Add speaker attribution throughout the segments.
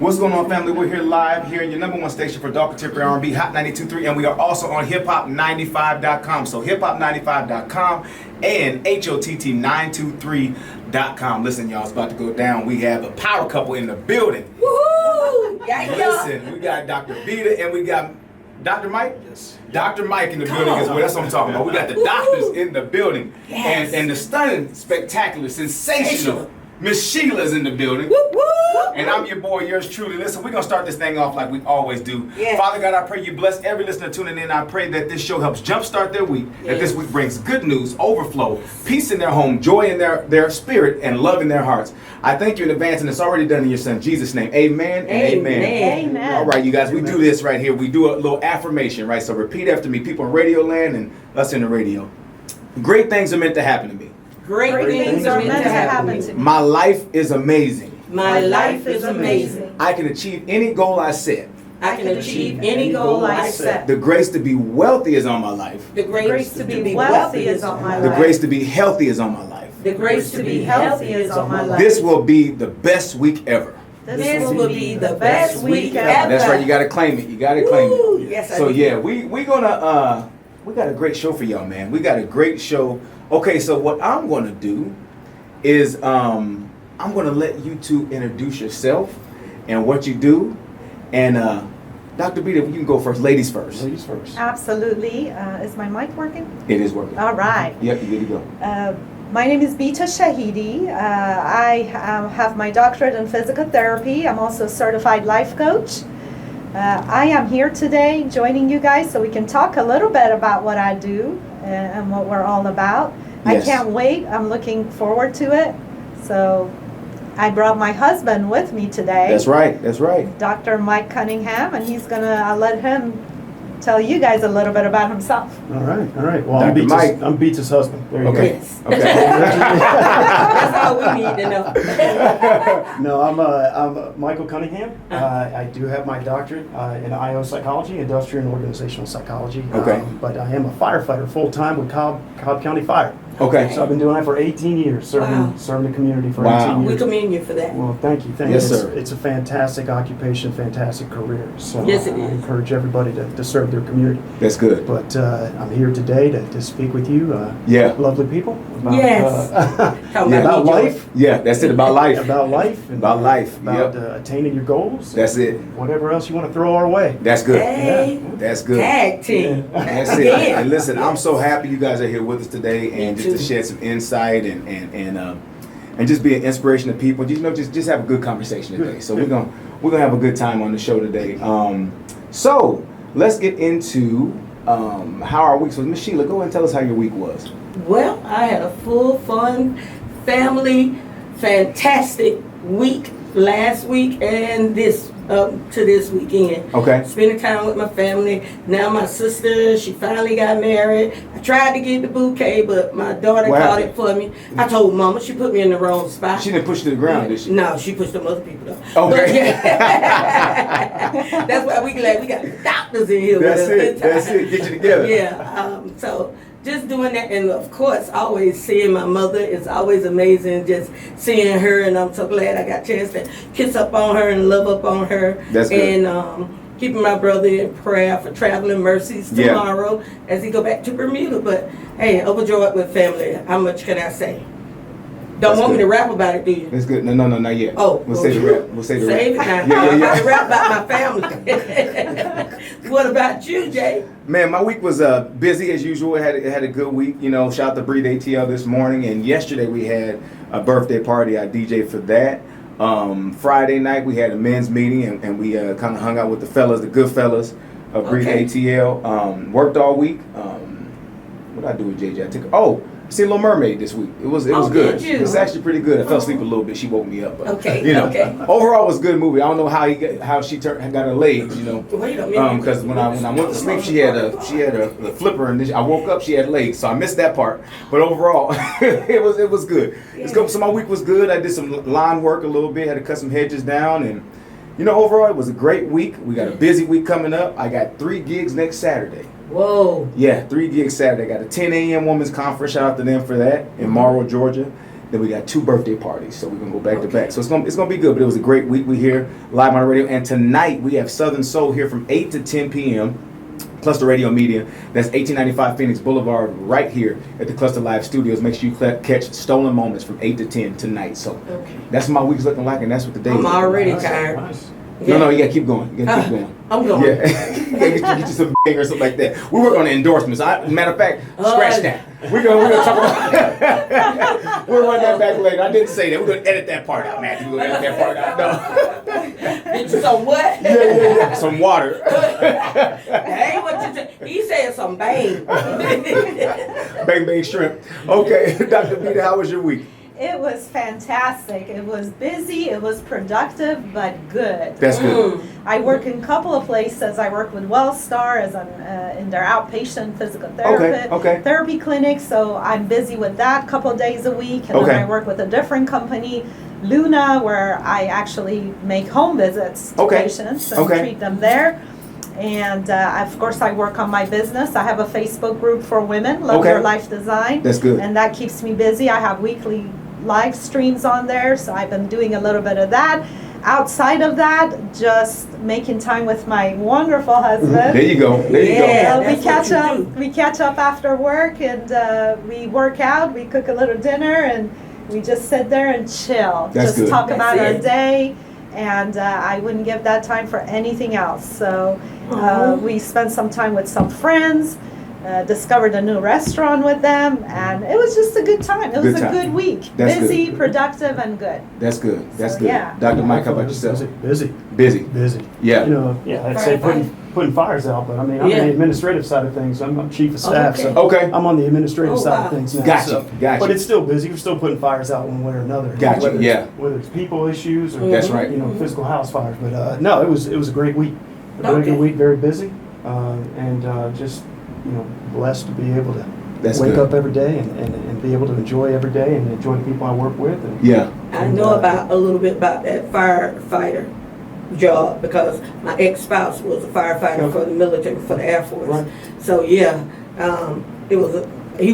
Speaker 1: What's going on, family? We're here live here in your number one station for dark contemporary R&B, Hot 92.3, and we are also on hiphop95.com. So hiphop95.com and HOTT923.com. Listen, y'all, it's about to go down. We have a power couple in the building.
Speaker 2: Woohoo! Yeah.
Speaker 1: Listen, we got Dr. Vita and we got Dr. Mike? Yes. Dr. Mike in the building as well. That's what I'm talking about. We got the doctors in the building.
Speaker 2: Yes.
Speaker 1: And the stunning, spectacular, sensational Miss Sheila's in the building.
Speaker 2: Whoop, whoop.
Speaker 1: And I'm your boy, yours truly. Listen, we're going to start this thing off like we always do.
Speaker 2: Yes.
Speaker 1: Father God, I pray you bless every listener tuning in. I pray that this show helps jumpstart their week, that this week brings good news, overflow, peace in their home, joy in their spirit, and love in their hearts. I thank you in advance, and it's already done in your son, Jesus' name. Amen and amen.
Speaker 2: Amen.
Speaker 1: All right, you guys, we do this right here. We do a little affirmation, right? So repeat after me, people in radio land and us in the radio. Great things are meant to happen to me.
Speaker 2: Great things are meant to happen to me.
Speaker 1: My life is amazing.
Speaker 2: My life is amazing.
Speaker 1: I can achieve any goal I set.
Speaker 2: I can achieve any goal I set.
Speaker 1: The grace to be wealthy is on my life.
Speaker 2: The grace to be wealthy is on my
Speaker 1: The
Speaker 2: life.
Speaker 1: grace to be healthy is on my life.
Speaker 2: The grace to be healthy is on my life.
Speaker 1: This will be the best week ever.
Speaker 2: This will be the best week ever.
Speaker 1: That's right. You got to claim it. You got to claim
Speaker 2: Woo,
Speaker 1: it.
Speaker 2: yes, I
Speaker 1: So
Speaker 2: do.
Speaker 1: yeah, we got a great show for y'all, man. We got a great show. Okay, so what I'm going to do is I'm going to let you two introduce yourself and what you do. And Dr. Bita, you can go first. Ladies first.
Speaker 3: Ladies first.
Speaker 4: Absolutely. Is my mic working?
Speaker 1: It is working.
Speaker 4: All right.
Speaker 1: Yep, you good to go.
Speaker 4: My name is Bita Shahidi. I have my doctorate in physical therapy. I'm also a certified life coach. I am here today joining you guys so we can talk a little bit about what I do and what we're all about.
Speaker 1: Yes.
Speaker 4: I can't wait. I'm looking forward to it. So I brought my husband with me today.
Speaker 1: That's right. That's right.
Speaker 4: Dr. Mike Cunningham, and he's I'll let him tell you guys a little bit about himself.
Speaker 3: All right. Well,
Speaker 1: Dr. Mike.
Speaker 3: I'm Beats' husband. There you
Speaker 1: Okay.
Speaker 2: Yes.
Speaker 1: Okay.
Speaker 2: That's all we need to know.
Speaker 3: go. No, I'm Michael Cunningham. I do have my doctorate in IO psychology, industrial and organizational psychology.
Speaker 1: Okay.
Speaker 3: But I am a firefighter full time with Cobb County Fire.
Speaker 1: Okay.
Speaker 3: So I've been doing that for 18 years, serving the community for
Speaker 1: Wow.
Speaker 3: 18
Speaker 2: We
Speaker 3: years.
Speaker 2: commend you for that.
Speaker 3: Well, thank you.
Speaker 1: Yes,
Speaker 3: you.
Speaker 1: sir.
Speaker 3: It's a fantastic occupation, fantastic career. So
Speaker 2: Yes, it
Speaker 3: I
Speaker 2: is.
Speaker 3: encourage everybody to serve their community.
Speaker 1: That's good.
Speaker 3: But I'm here today to speak with you,
Speaker 1: Yeah.
Speaker 3: lovely people, about,
Speaker 2: Yes. Talking
Speaker 3: about
Speaker 2: me, Joy.
Speaker 3: life,
Speaker 1: Yeah, that's it. About life.
Speaker 3: about life, and
Speaker 1: About life,
Speaker 3: about
Speaker 1: yep.
Speaker 3: attaining your goals.
Speaker 1: That's it.
Speaker 3: Whatever else you want to throw our way.
Speaker 1: That's good.
Speaker 2: Hey,
Speaker 1: That's good.
Speaker 2: tag team.
Speaker 1: That's it.
Speaker 2: Yeah.
Speaker 1: And listen, I'm so happy you guys are here with us today, and
Speaker 2: Me
Speaker 1: just to
Speaker 2: too.
Speaker 1: share some insight and just be an inspiration to people. Just have a good conversation today.
Speaker 3: Good.
Speaker 1: So we're gonna have a good time on the show today. So let's get into how our week was. Miss Sheila, go ahead and tell us how your week was.
Speaker 2: Well, I had a full, fun, family, fantastic week last week and this to this weekend.
Speaker 1: Okay.
Speaker 2: Spending time with my family. Now my sister, she finally got married. I tried to get the bouquet, but my daughter
Speaker 1: What
Speaker 2: caught
Speaker 1: happened?
Speaker 2: it for me. I told Mama, she put me in the wrong spot.
Speaker 1: She didn't push you to the ground, did she?
Speaker 2: No, she pushed them other people though.
Speaker 1: Okay.
Speaker 2: But yeah. That's why we glad we got the doctors in here
Speaker 1: That's
Speaker 2: with us.
Speaker 1: it.
Speaker 2: this time.
Speaker 1: That's it. Get you together.
Speaker 2: Yeah. So just doing that, and of course, always seeing my mother is always amazing. Just seeing her, and I'm so glad I got a chance to kiss up on her and love up on her.
Speaker 1: That's good.
Speaker 2: And keeping my brother in prayer for traveling mercies
Speaker 1: Yeah.
Speaker 2: tomorrow as he go back to Bermuda. But hey, overjoyed with family. How much can I say? Don't
Speaker 1: That's
Speaker 2: want me
Speaker 1: good.
Speaker 2: to rap about it, do you?
Speaker 1: That's good. No, not yet.
Speaker 2: Oh,
Speaker 1: we'll say the rap. We'll say the
Speaker 2: Save it
Speaker 1: rap.
Speaker 2: now.
Speaker 1: Yeah.
Speaker 2: I'm about to rap about my family. What about you, Jay?
Speaker 1: Man, my week was busy as usual. It had a good week. Shout out to Breathe ATL this morning, and yesterday we had a birthday party. I DJed for that. Friday night we had a men's meeting, and we kind of hung out with the fellas, the good fellas of Breathe
Speaker 2: Okay.
Speaker 1: ATL. Worked all week. What did I do with JJ? I seen Little Mermaid this week. It was
Speaker 2: Oh,
Speaker 1: good.
Speaker 2: did you?
Speaker 1: It was actually pretty good. I fell asleep a little bit. She woke me up. But,
Speaker 2: Okay, okay.
Speaker 1: Overall, it was a good movie. I don't know how she got her legs.
Speaker 2: Wait a minute.
Speaker 1: Because when I went to sleep, she had a flipper, and then I woke up, she had legs, so I missed that part. But overall, it was good. It's good. So my week was good. I did some lawn work a little bit, had to cut some hedges down, and overall it was a great week. We got a busy week coming up. I got 3 gigs next Saturday.
Speaker 2: Whoa.
Speaker 1: Yeah, 3 gigs Saturday. Got a 10 a.m. women's conference. Shout out to them for that in Morrow, Georgia. Then we got 2 birthday parties, so we're gonna go back to back. So it's gonna be good. But it was a great week. We here live on the radio, and tonight we have Southern Soul here from 8 to 10 p.m. Kluster Radio Media. That's 1895 Phoenix Boulevard, right here at the Kluster Live Studios. Make sure you catch Stolen Moments from 8 to 10 tonight. So that's what my week's looking like, and that's what the day is.
Speaker 2: I'm already
Speaker 3: Nice,
Speaker 2: tired.
Speaker 3: nice.
Speaker 1: No, you gotta keep going. You gotta keep going.
Speaker 2: I'm going.
Speaker 1: Yeah, you gotta get you some bang or something like that. We work on the endorsements. Matter of fact, scratch that. We're gonna talk about. We'll run that back later. I didn't say that. We're gonna edit that part out, Matthew. We're gonna edit that part out. No.
Speaker 2: Get you some what?
Speaker 1: Yeah. Some water.
Speaker 2: That ain't what you said. He said some bang.
Speaker 1: Bang shrimp. Okay, Dr. Vita, how was your week?
Speaker 4: It was fantastic. It was busy, it was productive, but good.
Speaker 1: That's good.
Speaker 4: I work in a couple of places. I work with WellStar as in their outpatient physical therapy clinic. So I'm busy with that a couple of days a week. And then I work with a different company, Luna, where I actually make home visits to patients and treat them there. And of course, I work on my business. I have a Facebook group for women, Love Your Life Design.
Speaker 1: That's good.
Speaker 4: And that keeps me busy. I have weekly live streams on there, so I've been doing a little bit of that. Outside of that, just making time with my wonderful husband.
Speaker 1: There you go.
Speaker 4: We catch up after work, and we work out. We cook a little dinner, and we just sit there and chill.
Speaker 1: That's good.
Speaker 4: Talk about our day. And I wouldn't give that time for anything else. So we spent some time with some friends, discovered a new restaurant with them, and it was just a good time. It was a good week.
Speaker 1: That's
Speaker 4: busy,
Speaker 1: good.
Speaker 4: Productive, and good.
Speaker 1: That's good. That's
Speaker 4: So,
Speaker 1: good.
Speaker 4: yeah.
Speaker 1: Dr. Mike, how about yourself?
Speaker 3: Busy.
Speaker 1: Busy. Yeah.
Speaker 3: You know, I'd say putting fires out, but I mean, I'm on the administrative side of things. I'm chief of staff, so I'm on the administrative side of things now.
Speaker 1: Gotcha.
Speaker 3: But it's still busy. We're still putting fires out one way or another.
Speaker 1: Gotcha.
Speaker 3: Whether it's people issues or
Speaker 1: That's right.
Speaker 3: physical house fires. But no, it was a great week. A very good week. Very busy, and just blessed to be able to wake up every day and be able to enjoy every day and enjoy the people I work with.
Speaker 2: I know a little bit about that firefighter job because my ex-spouse was a firefighter for the military, for the Air Force.
Speaker 3: Right.
Speaker 2: So he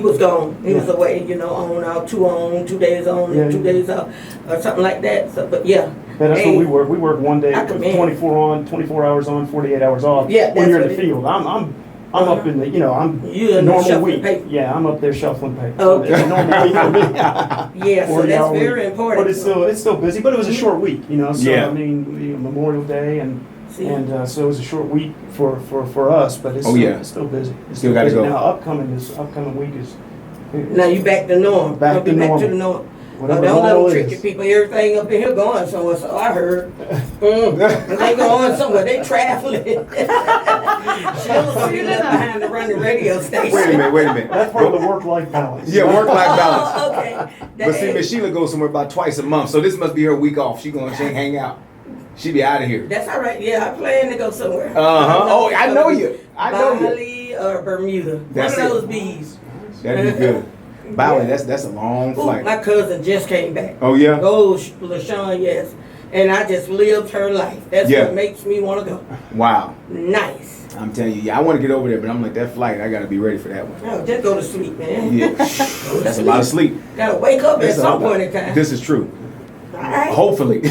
Speaker 2: was gone. He was away, on out, 2 days on, 2 days off, or something like that. So, but
Speaker 3: that's what we work. We work one day, 24 on, 24 hours on, 48 hours off.
Speaker 2: Yeah,
Speaker 3: when you're in the field, I'm up in the, I'm normal week.
Speaker 2: Paper.
Speaker 3: Yeah, I'm up there shuffling paper.
Speaker 2: Okay.
Speaker 3: It's a normal week for me.
Speaker 2: Yeah, so that's very important.
Speaker 3: But it's still busy. But it was a short week, So
Speaker 1: Yeah.
Speaker 3: I mean, Memorial Day and so it was a short week for us. But it's still busy.
Speaker 1: Still got to go.
Speaker 3: Now upcoming week is.
Speaker 2: Now you back to normal.
Speaker 3: Back to
Speaker 2: the normal.
Speaker 3: Whatever
Speaker 2: don't let
Speaker 3: normal
Speaker 2: them trick
Speaker 3: is.
Speaker 2: you people. Everything up in here going somewhere. So I heard. They going somewhere. They traveling. Sheila's sitting up behind to run the radio station.
Speaker 1: Wait a minute.
Speaker 3: That's part of the work-life balance.
Speaker 1: Yeah, work-life balance.
Speaker 2: Oh, okay.
Speaker 1: But see, Miss Sheila goes somewhere about twice a month, so this must be her week off. She hang out. She be out of here.
Speaker 2: That's all right. Yeah, I plan to go somewhere.
Speaker 1: Oh, I know you.
Speaker 2: Bali or Bermuda.
Speaker 1: That's
Speaker 2: One of
Speaker 1: it.
Speaker 2: those bees.
Speaker 1: That'd be good. Bali, that's a long flight.
Speaker 2: My cousin just came back.
Speaker 1: Oh yeah.
Speaker 2: Oh, LaShawn, yes. And I just lived her life. That's what makes me want to go.
Speaker 1: Wow.
Speaker 2: Nice.
Speaker 1: I'm telling you, I want to get over there, but I'm like, that flight, I got to be ready for that one.
Speaker 2: No, just go to sleep, man.
Speaker 1: Yeah. That's a lot of sleep.
Speaker 2: Gotta wake up at some point in time.
Speaker 1: This is true.
Speaker 2: All right.
Speaker 1: Hopefully.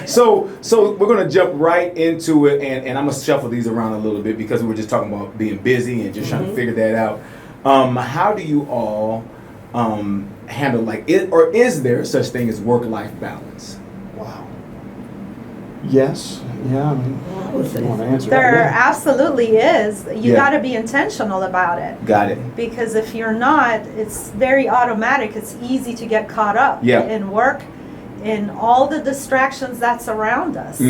Speaker 1: So we're going to jump right into it, and I'm going to shuffle these around a little bit because we were just talking about being busy and just trying to figure that out. How do you all handle or is there such thing as work-life balance?
Speaker 3: Wow. Yes. Yeah. I mean, you want to answer
Speaker 4: There
Speaker 3: that?
Speaker 4: absolutely is. You got to be intentional about it.
Speaker 1: Got it.
Speaker 4: Because if you're not, it's very automatic. It's easy to get caught up in work, in all the distractions that surround us.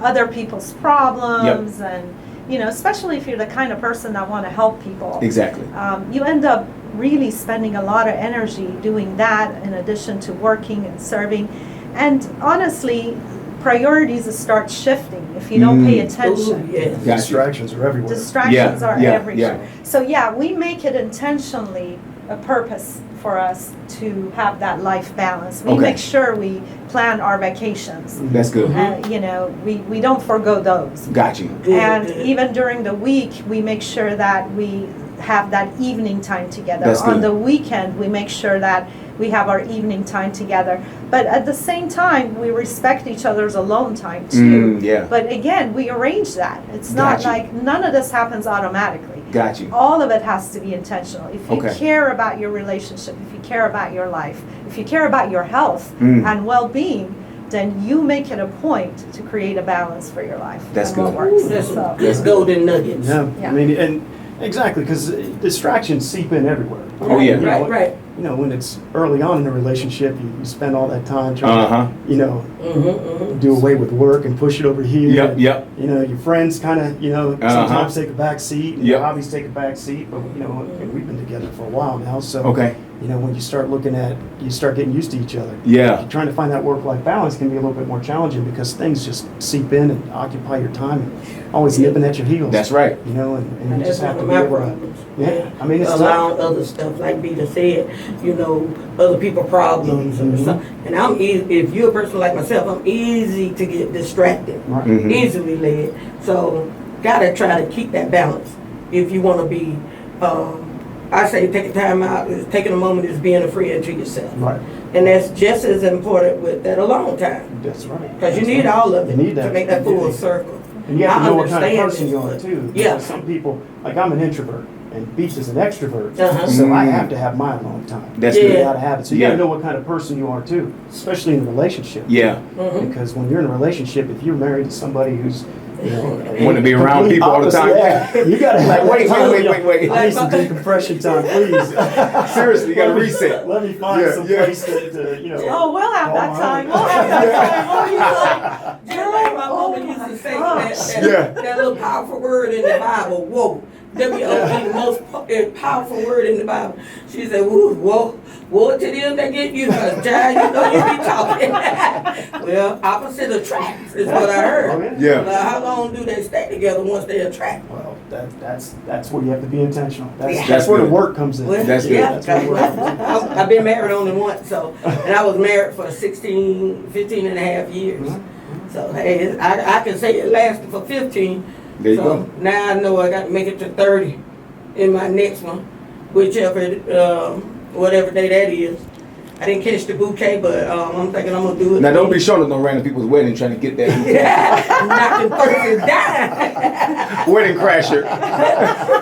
Speaker 4: Other people's problems, and especially if you're the kind of person that want to help people.
Speaker 1: Exactly.
Speaker 4: You end up really spending a lot of energy doing that in addition to working and serving. And honestly, priorities start shifting if you don't pay attention.
Speaker 2: Ooh, yeah.
Speaker 1: Gotcha.
Speaker 3: Distractions are everywhere.
Speaker 4: Distractions are everywhere.
Speaker 1: Yeah.
Speaker 4: So we make it intentionally a purpose for us to have that life balance. We make sure we plan our vacations.
Speaker 1: That's good.
Speaker 4: We don't forego those.
Speaker 1: Got you.
Speaker 4: And even during the week, we make sure that we have that evening time together.
Speaker 1: That's
Speaker 4: On
Speaker 1: good.
Speaker 4: the weekend, we make sure that we have our evening time together. But at the same time, we respect each other's alone time too.
Speaker 1: Yeah.
Speaker 4: But again, we arrange that. It's not
Speaker 1: Got you.
Speaker 4: like none of this happens automatically.
Speaker 1: Got you.
Speaker 4: All of it has to be intentional. If you
Speaker 1: Okay.
Speaker 4: care about your relationship, if you care about your life, if you care about your health
Speaker 1: Mm.
Speaker 4: and well-being, then you make it a point to create a balance for your life.
Speaker 1: That's
Speaker 4: and what
Speaker 1: good.
Speaker 4: works.
Speaker 2: That's
Speaker 4: So,
Speaker 2: just golden nuggets.
Speaker 3: Yeah,
Speaker 4: Yeah.
Speaker 3: I mean, and exactly, because distractions seep in everywhere.
Speaker 1: Oh, yeah.
Speaker 3: You know,
Speaker 2: Right, right.
Speaker 3: You know, when it's early on in a relationship, you spend all that time trying
Speaker 1: Uh-huh.
Speaker 3: to, you know,
Speaker 2: Mm-hmm.
Speaker 3: do away with work and push it over here.
Speaker 1: Yep, yep.
Speaker 3: You know, your friends kind of, you know,
Speaker 1: Uh-huh.
Speaker 3: sometimes take a back seat, and
Speaker 1: Yep.
Speaker 3: your hobbies take a back seat. But you know, and we've been together for a while now, so
Speaker 1: Okay.
Speaker 3: you know, when you start you start getting used to each other.
Speaker 1: Yeah.
Speaker 3: Trying to find that work-life balance can be a little bit more challenging because things just seep in and occupy your time, and always nipping at your heels.
Speaker 1: That's right.
Speaker 3: You know, and you
Speaker 2: That's
Speaker 3: just have
Speaker 2: one
Speaker 3: to
Speaker 2: of
Speaker 3: be
Speaker 2: my
Speaker 3: able to.
Speaker 2: problems.
Speaker 3: Yeah, I mean, it's
Speaker 2: allowing
Speaker 3: tough.
Speaker 2: other stuff, like Beta said, you know, other people problems or
Speaker 3: Mhm.
Speaker 2: something. And I'm easy, if you're a person like myself, I'm easy to get distracted,
Speaker 3: Right.
Speaker 1: Mhm.
Speaker 2: easily led. So, gotta try to keep that balance. If you want to be, I say taking time out, taking a moment is being a friend to yourself.
Speaker 3: Right.
Speaker 2: And that's just as important with that alone time.
Speaker 3: That's right.
Speaker 2: Because you
Speaker 3: That's
Speaker 2: need
Speaker 3: right.
Speaker 2: all of it
Speaker 3: You need that.
Speaker 2: to make that
Speaker 3: You
Speaker 2: full
Speaker 3: do.
Speaker 2: circle.
Speaker 3: And you have
Speaker 2: I
Speaker 3: to know what kind of
Speaker 2: understand
Speaker 3: person
Speaker 2: this,
Speaker 3: you are
Speaker 2: but-
Speaker 3: too.
Speaker 2: Yeah.
Speaker 3: Because some people, like I'm an introvert, and Beach is an extrovert,
Speaker 2: Uh-huh.
Speaker 3: so I
Speaker 1: Mm.
Speaker 3: have to have my alone time.
Speaker 1: That's
Speaker 2: Yeah.
Speaker 3: You
Speaker 1: good.
Speaker 3: gotta have it. So you
Speaker 1: Yeah.
Speaker 3: gotta know what kind of person you are too, especially in a relationship.
Speaker 1: Yeah.
Speaker 2: Mhm.
Speaker 3: Because when you're in a relationship, if you're married to somebody who's, you know,
Speaker 1: Want to be around
Speaker 3: complete
Speaker 1: people all the
Speaker 3: opposite,
Speaker 1: time.
Speaker 3: yeah, you gotta have
Speaker 1: Like, wait.
Speaker 3: I need some decompression time, please.
Speaker 1: Seriously, you gotta
Speaker 3: Let me-
Speaker 1: reset.
Speaker 3: Let me find
Speaker 1: Yeah,
Speaker 3: some
Speaker 1: yeah.
Speaker 3: place to, you know.
Speaker 4: oh, we'll have
Speaker 3: call
Speaker 4: that
Speaker 3: my
Speaker 4: time.
Speaker 3: own.
Speaker 4: We'll have that time.
Speaker 2: Just like my mama used to say, that,
Speaker 1: Yeah.
Speaker 2: that little powerful word in the Bible, whoa. W-O-E, the most powerful word in the Bible. She said, woo, whoa, woe to them that get you, cause child, you know you be talking. Well, opposite attracts is what I heard.
Speaker 3: Oh, yeah.
Speaker 1: Yeah.
Speaker 2: Now, how long do they stay together once they attract?
Speaker 3: Well, that's where you have to be intentional. That's,
Speaker 2: Yeah.
Speaker 3: that's where the
Speaker 1: good.
Speaker 3: work comes in.
Speaker 2: Well,
Speaker 1: That's good.
Speaker 3: That's where the work comes in.
Speaker 2: I've been married only once, so, and I was married for 15 and a half years. So, hey, I can say it lasted for 15.
Speaker 1: There you
Speaker 2: So
Speaker 1: go.
Speaker 2: now I know I got to make it to 30 in my next one, whichever, whatever day that is. I didn't catch the bouquet, but I'm thinking I'm gonna do it.
Speaker 1: Now don't be showing up no random people's wedding trying to get that
Speaker 2: knocking person down.
Speaker 1: wedding crasher.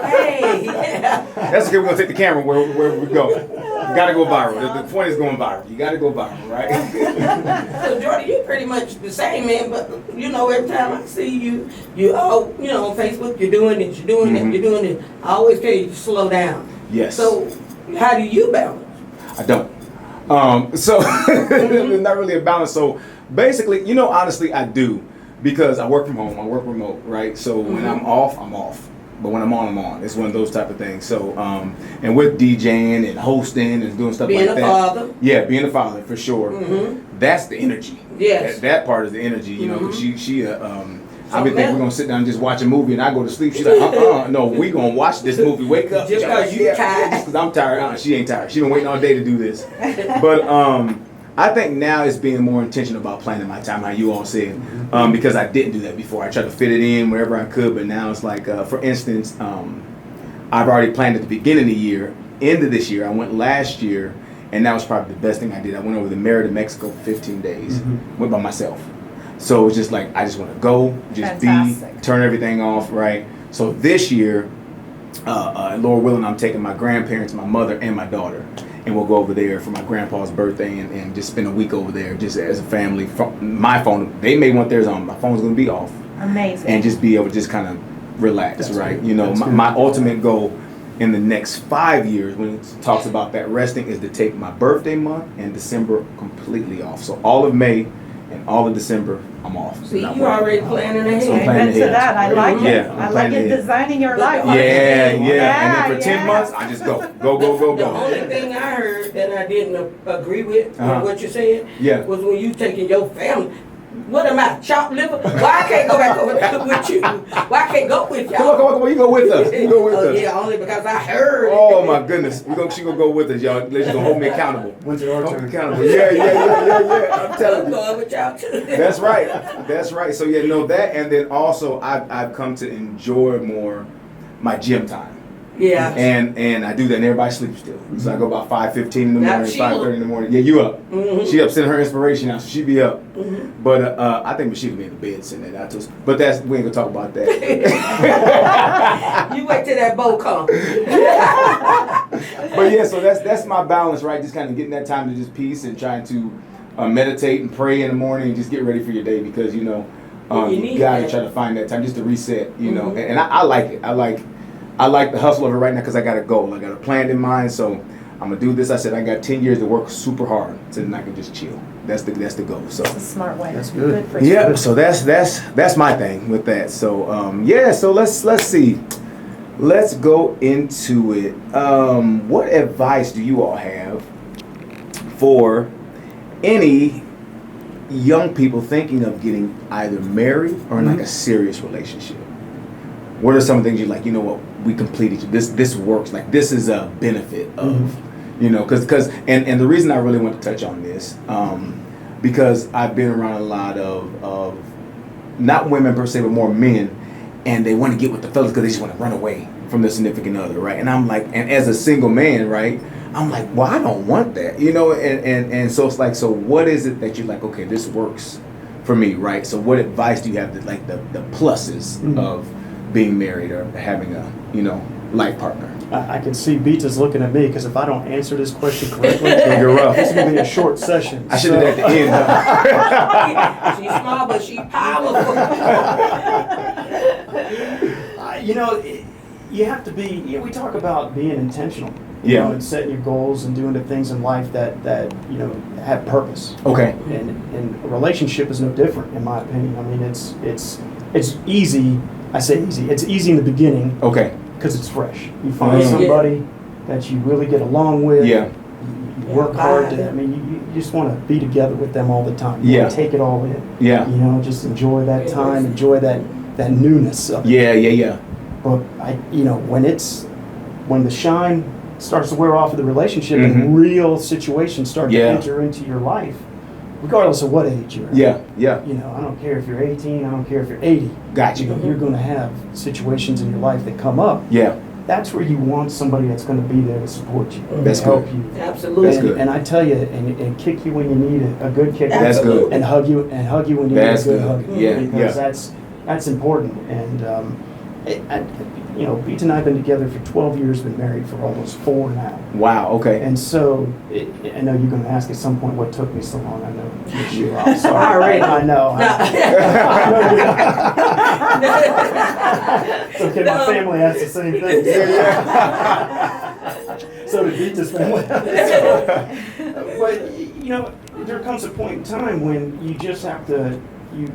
Speaker 2: Hey, yeah.
Speaker 1: That's okay. We're gonna take the camera where we go. You gotta go viral. The point is going viral. You gotta go viral, right?
Speaker 2: So Jordy, you pretty much the same, man. But you know, every time I see you, on Facebook, you're doing it, you're doing it, you're doing it. I always tell you to slow down.
Speaker 1: Yes.
Speaker 2: So how do you balance?
Speaker 1: I don't. So it's not really a balance. So basically, honestly, I do because I work from home. I work remote, right? So when I'm off, I'm off. But when I'm on. It's one of those type of things. So and with DJing and hosting and doing stuff
Speaker 2: Being
Speaker 1: like
Speaker 2: a
Speaker 1: that.
Speaker 2: father.
Speaker 1: Yeah, being a father for sure.
Speaker 2: Mm-hmm.
Speaker 1: That's the energy.
Speaker 2: Yes.
Speaker 1: That part is the energy. Because she I've been
Speaker 2: So
Speaker 1: thinking
Speaker 2: now-
Speaker 1: we're gonna sit down and just watch a movie and I go to sleep. She's like, no, we gonna watch this movie. Wake up.
Speaker 2: Just 'cause you tired.
Speaker 1: Just 'cause I'm tired. She ain't tired. She been waiting all day to do this. But I think now it's being more intentional about planning my time, how you all said, because I didn't do that before. I tried to fit it in wherever I could, but now it's like, for instance, I've already planned at the beginning of the year, end of this year. I went last year, and that was probably the best thing I did. I went over the Mary to Mexico for 15 days, went by myself. So it's just like, I just want to go, just
Speaker 4: Fantastic.
Speaker 1: be, turn everything off, right? So this year, Lord willing, I'm taking my grandparents, my mother, and my daughter. And we'll go over there for my grandpa's birthday and just spend a week over there just as a family. My phone, they may want theirs on. My phone's going to be off.
Speaker 4: Amazing.
Speaker 1: And just be able to just kind of relax,
Speaker 3: That's
Speaker 1: right?
Speaker 3: good. That's good.
Speaker 1: My ultimate goal in the next 5 years when it talks about that resting is to take my birthday month and December completely off. So all of May and all of December, I'm off.
Speaker 2: See,
Speaker 1: Not
Speaker 2: you
Speaker 1: working.
Speaker 2: already planning ahead.
Speaker 1: So I'm
Speaker 4: Amen
Speaker 1: planning
Speaker 4: to
Speaker 1: ahead.
Speaker 4: that. I like it.
Speaker 1: Yeah, I'm
Speaker 4: I like
Speaker 1: planning
Speaker 4: it.
Speaker 1: ahead.
Speaker 4: Designing your life.
Speaker 2: Yeah,
Speaker 1: And
Speaker 4: Yeah,
Speaker 1: then for 10
Speaker 4: yeah.
Speaker 1: months, I just go.
Speaker 2: The only thing I heard that I didn't agree with what you said
Speaker 1: Yeah.
Speaker 2: was when you taking your family. What am I, chopped liver? Why I can't go back over there with you? Why I can't go with y'all?
Speaker 1: Come on, you go with us. You go with us.
Speaker 2: Yeah, only because I heard.
Speaker 1: Oh my goodness, she gonna go with us, y'all. She's gonna hold me accountable.
Speaker 3: When's it our
Speaker 1: Hold me
Speaker 3: turn?
Speaker 1: accountable. Yeah. I'm telling
Speaker 2: I'm
Speaker 1: you.
Speaker 2: going with y'all too.
Speaker 1: That's right. So that, and then also I've come to enjoy more my gym time.
Speaker 2: Yeah.
Speaker 1: And I do that and everybody sleeps still. So I go about 5:15 in the
Speaker 2: Now
Speaker 1: morning,
Speaker 2: Sheila.
Speaker 1: 5:30 in the morning. Yeah, you up. She up sending her inspiration out, so she be up. But I think Sheila be in the bed sending that out to us. But we ain't gonna talk about that.
Speaker 2: You wait till that boat come.
Speaker 1: But yeah, so that's my balance, right? Just kind of getting that time to just peace and trying to meditate and pray in the morning and just get ready for your day because you
Speaker 2: need
Speaker 1: gotta
Speaker 2: that.
Speaker 1: try to find that time just to reset, and I like it. I like the hustle of it right now because I got a goal. I got a plan in mind, so I'm gonna do this. I said I got 10 years to work super hard, so then I can just chill. That's the goal. So
Speaker 4: It's a smart way.
Speaker 3: That's good.
Speaker 4: for you.
Speaker 1: yeah, so that's my thing with that. So so let's see. Let's go into it. What advice do you all have for any young people thinking of getting either married or in like a serious relationship? What are some things you like? You know what? We completed this works. Like this is a benefit of, because and the reason I really want to touch on this, because I've been around a lot of not women per se, but more men, and they want to get with the fellas because they just want to run away from their significant other, right? And I'm like, and as a single man, right? I'm like, well, I don't want that, and so it's like, so what is it that you're like, okay, this works for me, right? So what advice do you have that like the pluses of being married or having a, life partner?
Speaker 3: I can see Beta's looking at me because if I don't answer this question correctly,
Speaker 1: You're rough.
Speaker 3: it's going to be a short session.
Speaker 1: I should have at the end. Huh?
Speaker 2: She's small, but she's powerful.
Speaker 3: You have to be, we talk about being intentional,
Speaker 1: Yeah.
Speaker 3: and setting your goals and doing the things in life that have purpose.
Speaker 1: Okay.
Speaker 3: And a relationship is no different, in my opinion. I mean, it's easy. I say easy. It's easy in the beginning
Speaker 1: Okay.
Speaker 3: because it's fresh. You find
Speaker 1: Mhm.
Speaker 3: somebody that you really get along with.
Speaker 1: Yeah.
Speaker 3: You work hard to. I mean, you just want to be together with them all the time. You
Speaker 1: Yeah.
Speaker 3: want to take it all in.
Speaker 1: Yeah.
Speaker 3: Just enjoy that time. Enjoy that newness of it.
Speaker 1: Yeah.
Speaker 3: But when the shine starts to wear off of the relationship
Speaker 1: Mhm.
Speaker 3: and real situations start to
Speaker 1: Yeah.
Speaker 3: enter into your life, regardless of what age you're at.
Speaker 1: Yeah.
Speaker 3: I don't care if you're 18, I don't care if you're 80.
Speaker 1: Got you.
Speaker 3: You're going to have situations in your life that come up.
Speaker 1: Yeah.
Speaker 3: That's where you want somebody that's going to be there to support you,
Speaker 1: That's
Speaker 3: to help
Speaker 1: good.
Speaker 3: you.
Speaker 2: Absolutely.
Speaker 1: That's
Speaker 3: and,
Speaker 1: good.
Speaker 3: and I tell you, and kick you when you need a good kick.
Speaker 1: That's good.
Speaker 3: And hug you when you
Speaker 1: That's
Speaker 3: need a good
Speaker 1: good.
Speaker 3: hug.
Speaker 1: Yeah,
Speaker 3: Because
Speaker 1: yeah.
Speaker 3: that's important. And Pete and I have been together for 12 years, been married for almost 4 now.
Speaker 1: Wow. Okay.
Speaker 3: And so, I know you're going to ask at some point what took me so long. I know it's you. I'm sorry.
Speaker 2: All right.
Speaker 3: I know. It's okay, my family has the same thing. So did Beatrice's family. But, there comes a point in time when you just have to,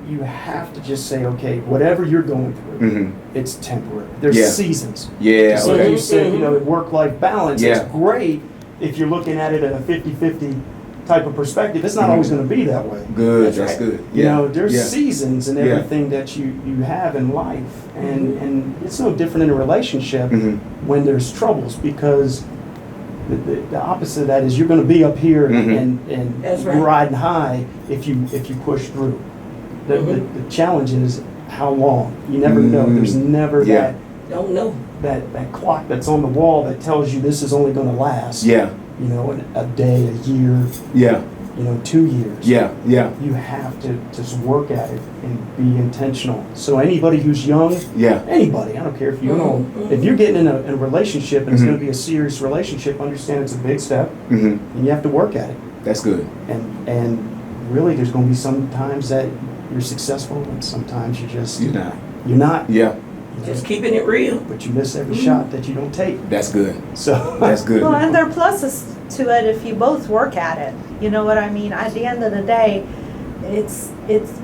Speaker 3: you have to just say, okay, whatever you're going through,
Speaker 1: Mhm.
Speaker 3: it's temporary. There's
Speaker 1: Yeah.
Speaker 3: seasons.
Speaker 1: Yeah.
Speaker 3: So
Speaker 1: Okay.
Speaker 3: you said, work-life balance,
Speaker 1: Yeah.
Speaker 3: it's great if you're looking at it at a 50-50 type of perspective. It's not always going to be that way.
Speaker 1: Good.
Speaker 2: That's
Speaker 1: That's
Speaker 2: right.
Speaker 1: good. Yeah.
Speaker 3: There's
Speaker 1: Yeah.
Speaker 3: seasons in
Speaker 1: Yeah.
Speaker 3: everything that you have in life. And it's no different in a relationship
Speaker 1: Mhm.
Speaker 3: when there's troubles, because the opposite of that is you're going to be up here
Speaker 1: Mhm.
Speaker 3: and
Speaker 2: That's right.
Speaker 3: riding high if you push through. The challenge is how long. You never know. There's never
Speaker 1: Yeah.
Speaker 2: Don't know.
Speaker 3: that clock that's on the wall that tells you this is only going to last.
Speaker 1: Yeah.
Speaker 3: A day, a year,
Speaker 1: Yeah.
Speaker 3: 2 years.
Speaker 1: Yeah. Yeah.
Speaker 3: You have to just work at it and be intentional. So anybody who's young,
Speaker 1: Yeah.
Speaker 3: anybody, I don't care if you're old, if you're getting in a relationship and it's going to be a serious relationship, understand it's a big step
Speaker 1: Mhm.
Speaker 3: and you have to work at it.
Speaker 1: That's good.
Speaker 3: And really, there's going to be some times that you're successful and sometimes
Speaker 1: You're not.
Speaker 3: you're not.
Speaker 1: Yeah.
Speaker 2: Just keeping it real.
Speaker 3: But you miss every shot that you don't take.
Speaker 1: That's good.
Speaker 3: So
Speaker 1: That's good.
Speaker 4: Well, and there are pluses to it if you both work at it. You know what I mean? At the end of the day, it's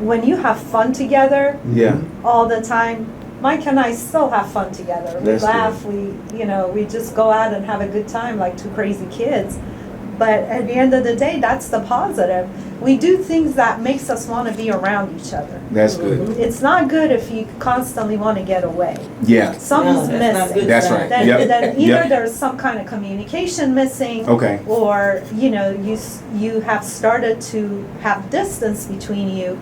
Speaker 4: when you have fun together
Speaker 1: Yeah.
Speaker 4: all the time. Mike and I still have fun together. We
Speaker 1: That's
Speaker 4: laugh. We just go out and have a good time like two crazy kids. But at the end of the day, that's the positive. We do things that makes us want to be around each other.
Speaker 1: That's good.
Speaker 4: It's not good if you constantly want to get away.
Speaker 1: Yeah.
Speaker 4: Something's
Speaker 2: No, that's not
Speaker 4: missing.
Speaker 2: good.
Speaker 1: That's right.
Speaker 4: Then,
Speaker 1: Yep.
Speaker 4: then either
Speaker 1: Yep.
Speaker 4: there's some kind of communication missing,
Speaker 1: Okay.
Speaker 4: or you have started to have distance between you.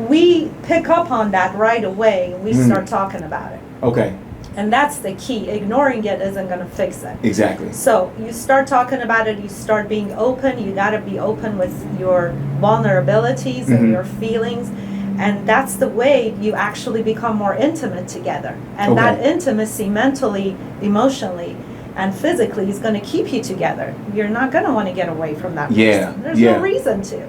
Speaker 4: We pick up on that right away and we start talking about it.
Speaker 1: Okay.
Speaker 4: And that's the key. Ignoring it isn't going to fix it.
Speaker 1: Exactly.
Speaker 4: So you start talking about it, you start being open, you got to be open with your vulnerabilities and your feelings. And that's the way you actually become more intimate together. And that intimacy mentally, emotionally, and physically is going to keep you together. You're not going to want to get away from that person.
Speaker 1: Yeah.
Speaker 4: There's no reason to.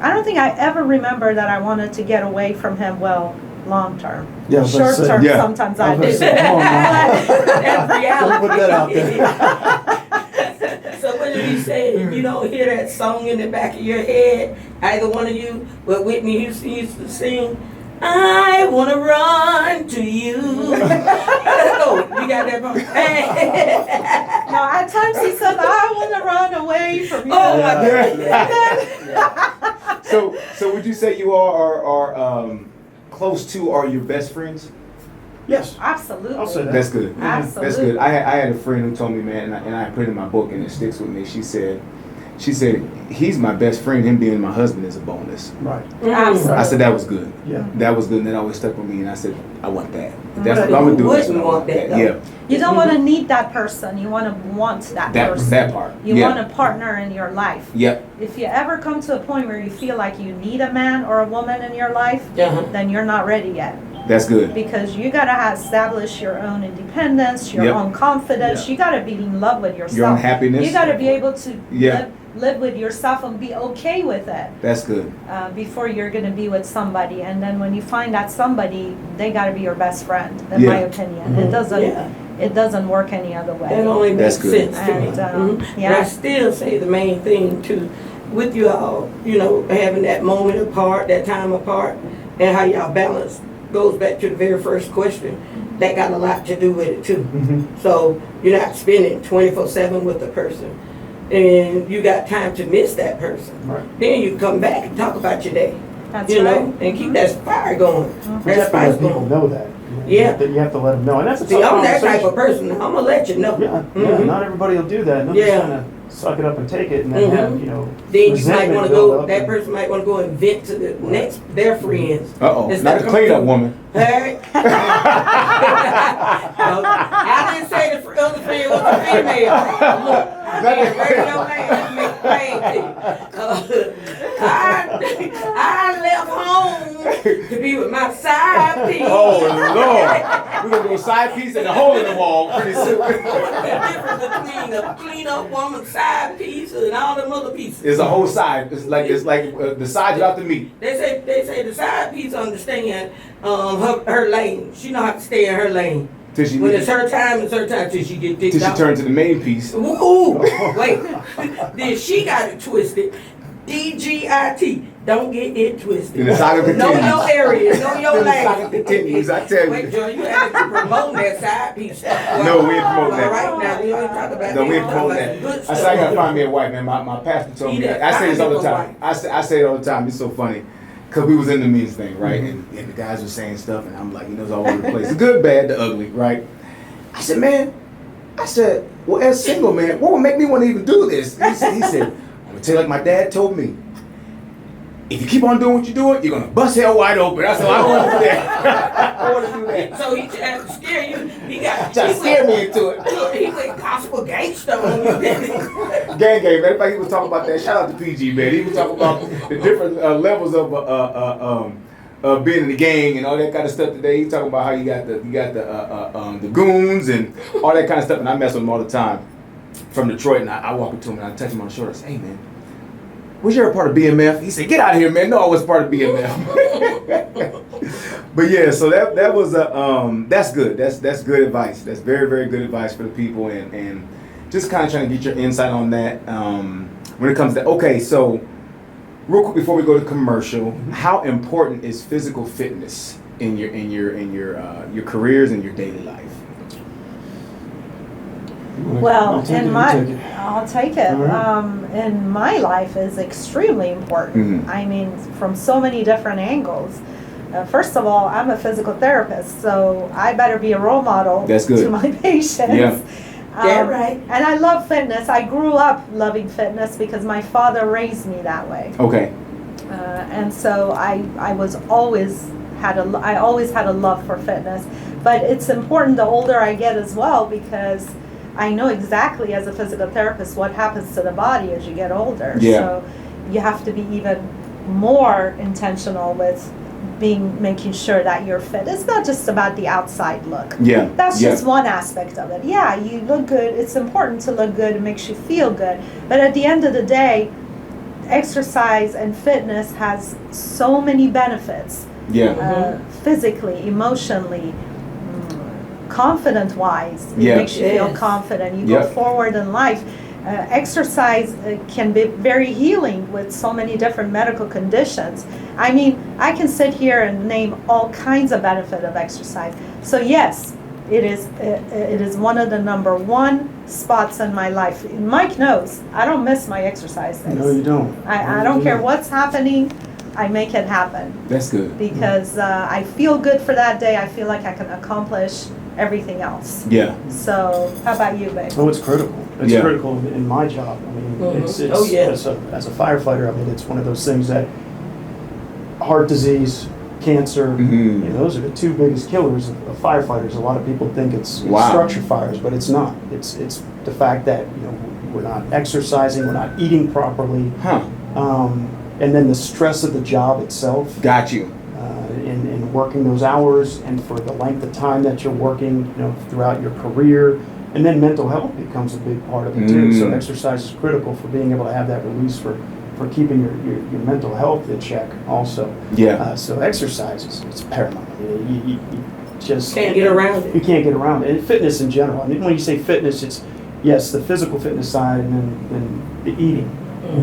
Speaker 4: I don't think I ever remember that I wanted to get away from him, long term.
Speaker 3: Yeah, I was about
Speaker 4: Short
Speaker 3: to say,
Speaker 4: term,
Speaker 1: yeah.
Speaker 4: sometimes
Speaker 3: I
Speaker 4: I
Speaker 3: was
Speaker 4: do.
Speaker 3: gonna say, come on now.
Speaker 2: That's reality.
Speaker 3: Put that out there.
Speaker 2: So when you say you don't hear that song in the back of your head, either one of you, but Whitney Houston used to sing, I want to run to you. Oh, you got that part?
Speaker 4: No, at times he said, I want to run away from you.
Speaker 2: Oh my
Speaker 3: Yeah.
Speaker 2: God.
Speaker 1: So would you say you all are close to or your best friends?
Speaker 3: Yes.
Speaker 4: Absolutely.
Speaker 3: I'll say that.
Speaker 1: That's good.
Speaker 4: Absolutely.
Speaker 1: That's good. I had a friend who told me, man, and I put it in my book and it sticks with me. She said, he's my best friend. Him being my husband is a bonus.
Speaker 3: Right.
Speaker 4: Absolutely.
Speaker 1: I said that was good.
Speaker 3: Yeah.
Speaker 1: That was good, and that always stuck with me. And I said, I want that. If that's
Speaker 2: But
Speaker 1: what I'm gonna
Speaker 2: who
Speaker 1: do. That's what I
Speaker 2: wouldn't want that, though?
Speaker 1: Yeah,
Speaker 4: You don't want to need that person. You want that person.
Speaker 1: that part.
Speaker 4: You
Speaker 1: yeah.
Speaker 4: want a partner in your life.
Speaker 1: Yep.
Speaker 4: If you ever come to a point where you feel like you need a man or a woman in your life, then you're not ready yet.
Speaker 1: That's good.
Speaker 4: Because you got to establish your own independence, your
Speaker 1: Yep.
Speaker 4: own confidence.
Speaker 3: Yeah.
Speaker 4: You got to be in love with yourself.
Speaker 1: Your own happiness.
Speaker 4: You got to be able to
Speaker 1: Yeah.
Speaker 4: live with yourself and be okay with it
Speaker 1: That's good.
Speaker 4: before you're going to be with somebody. And then when you find that somebody, they got to be your best friend, in
Speaker 1: Yeah.
Speaker 4: my opinion. It doesn't.
Speaker 2: Yeah.
Speaker 4: It doesn't work any other way.
Speaker 2: That only makes
Speaker 1: That's good.
Speaker 2: sense to me.
Speaker 4: And,
Speaker 2: But I still say the main thing too, with you all, having that moment apart, that time apart, and how y'all balance goes back to the very first question. That got a lot to do with it too. So you're not spending 24/7 with the person, and you got time to miss that person.
Speaker 3: Right.
Speaker 2: Then you come back and talk about your day,
Speaker 4: That's right.
Speaker 2: and keep that fire going.
Speaker 3: You
Speaker 2: That
Speaker 3: have to let
Speaker 2: spice
Speaker 3: people
Speaker 2: going.
Speaker 3: know that.
Speaker 2: Yeah.
Speaker 3: You have to let them know. And that's a
Speaker 2: See,
Speaker 3: tough
Speaker 2: I'm that type
Speaker 3: conversation.
Speaker 2: of person. I'm gonna let you know.
Speaker 3: Yeah,
Speaker 2: Mhm.
Speaker 3: not everybody will do that. And they'll
Speaker 2: Yeah.
Speaker 3: just kind of suck it up and take it and then have,
Speaker 2: Then you might
Speaker 3: resentment
Speaker 2: want to
Speaker 3: build
Speaker 2: go.
Speaker 3: up
Speaker 2: That
Speaker 3: and-
Speaker 2: person might want to go and vent to their friends.
Speaker 1: Uh-oh.
Speaker 2: Instead
Speaker 1: Not
Speaker 2: of
Speaker 1: a cleanup
Speaker 2: coming to-
Speaker 1: woman.
Speaker 2: Hey. I didn't say the other friend was a female. Look, radio man, make I left home to be with my side piece.
Speaker 1: Oh Lord. We're gonna do a side piece and a hole in the wall pretty soon.
Speaker 2: What's the difference between a clean-up woman side piece and all them other pieces?
Speaker 1: It's a whole side. It's like the side without the meat.
Speaker 2: They say the side piece understand her lane. She know how to stay in her lane.
Speaker 1: Till she
Speaker 2: When it's her time, it's her time till she get dicked
Speaker 1: till she
Speaker 2: out.
Speaker 1: turns to the main piece.
Speaker 2: Ooh, wait. Then she got it twisted. DGIT. Don't get it twisted.
Speaker 1: And the saga
Speaker 2: Know
Speaker 1: continues.
Speaker 2: your area. Know your
Speaker 1: Then the saga
Speaker 2: lane.
Speaker 1: continues, I tell
Speaker 2: Wait,
Speaker 1: you.
Speaker 2: Joe, you have to promote that side piece stuff.
Speaker 1: No, we ain't promoting
Speaker 2: All
Speaker 1: that.
Speaker 2: right, now we ain't talk about
Speaker 1: No, we
Speaker 2: that.
Speaker 1: ain't promoting
Speaker 2: Talk about
Speaker 1: that.
Speaker 2: good
Speaker 1: I said I
Speaker 2: stuff.
Speaker 1: gotta find me a wife, man. My pastor told me that. I say this all the time. I say it all the time. It's so funny. Cause we was in the means thing, right? And the guys were saying stuff and I'm like, it's all over the place. The good, bad, the ugly, right? I said, man, well, as single man, what would make me want to even do this? He said, I'm gonna tell you like my dad told me. If you keep on doing what you're doing, you're gonna bust hell wide open. I said, I don't want to do that. I want to do that.
Speaker 2: So he tried to scare you. He got
Speaker 1: Try to scare me into it.
Speaker 2: Look, he went gospel gangster on you, didn't he?
Speaker 1: Gang, man. In fact, he was talking about that. Shout out to PG, man. He was talking about the different levels of being in the gang and all that kind of stuff today. He's talking about how you got the goons and all that kind of stuff. And I mess with him all the time from Detroit. And I walk up to him and I touch him on the shoulder. I say, hey, man, was you ever part of BMF? He said, get out of here, man. No, I was part of BMF. But yeah, so that was that's good. That's good advice. That's very, very good advice for the people and just kind of trying to get your insight on that when it comes to okay. So real quick before we go to commercial, how important is physical fitness in your careers and your daily life?
Speaker 4: Well,
Speaker 3: I'll take it.
Speaker 4: I'll take it.
Speaker 3: All right.
Speaker 4: In my life is extremely important.
Speaker 1: Mhm.
Speaker 4: I mean, from so many different angles. First of all, I'm a physical therapist, so I better be a role model
Speaker 1: That's good.
Speaker 4: to my patients.
Speaker 1: Yeah.
Speaker 2: That right.
Speaker 4: And I love fitness. I grew up loving fitness because my father raised me that way.
Speaker 1: Okay.
Speaker 4: And so I always had a love for fitness. But it's important the older I get as well, because I know exactly as a physical therapist what happens to the body as you get older.
Speaker 1: Yeah.
Speaker 4: So you have to be even more intentional with making sure that you're fit. It's not just about the outside look.
Speaker 1: Yeah.
Speaker 4: That's
Speaker 1: Yeah.
Speaker 4: just one aspect of it. Yeah, you look good. It's important to look good. It makes you feel good. But at the end of the day, exercise and fitness has so many benefits.
Speaker 1: Yeah.
Speaker 4: Physically, emotionally, confident-wise. It
Speaker 1: Yeah.
Speaker 4: makes you feel
Speaker 2: Yes.
Speaker 4: confident. You go
Speaker 1: Yep.
Speaker 4: forward in life. Exercise can be very healing with so many different medical conditions. I mean, I can sit here and name all kinds of benefit of exercise. So yes, it is one of the number one spots in my life. Mike knows, I don't miss my exercise days.
Speaker 3: No, you don't.
Speaker 4: I don't care what's happening, I make it happen.
Speaker 1: That's good.
Speaker 4: Because I feel good for that day. I feel like I can accomplish everything else.
Speaker 1: Yeah.
Speaker 4: So how about you, babe?
Speaker 3: Oh, it's critical. It's
Speaker 1: Yeah.
Speaker 3: critical in my job. I mean, it's
Speaker 2: Oh, yeah.
Speaker 3: as a firefighter, I mean, it's one of those things that heart disease, cancer,
Speaker 1: Mhm.
Speaker 3: you know, those are the two biggest killers of firefighters. A lot of people think it's
Speaker 1: Wow.
Speaker 3: structure fires, but it's not. It's the fact that, you know, we're not exercising, we're not eating properly,
Speaker 1: Huh.
Speaker 3: and then the stress of the job itself.
Speaker 1: Got you.
Speaker 3: In working those hours and for the length of time that you're working, you know, throughout your career. And then mental health becomes a big part of it too. So exercise is critical for being able to have that release for keeping your mental health in check also.
Speaker 1: Yeah.
Speaker 3: So exercise is paramount. I mean, you just
Speaker 2: Can't get around
Speaker 3: You
Speaker 2: it.
Speaker 3: can't get around it. And fitness in general. I mean, when you say fitness, it's, yes, the physical fitness side and then the eating.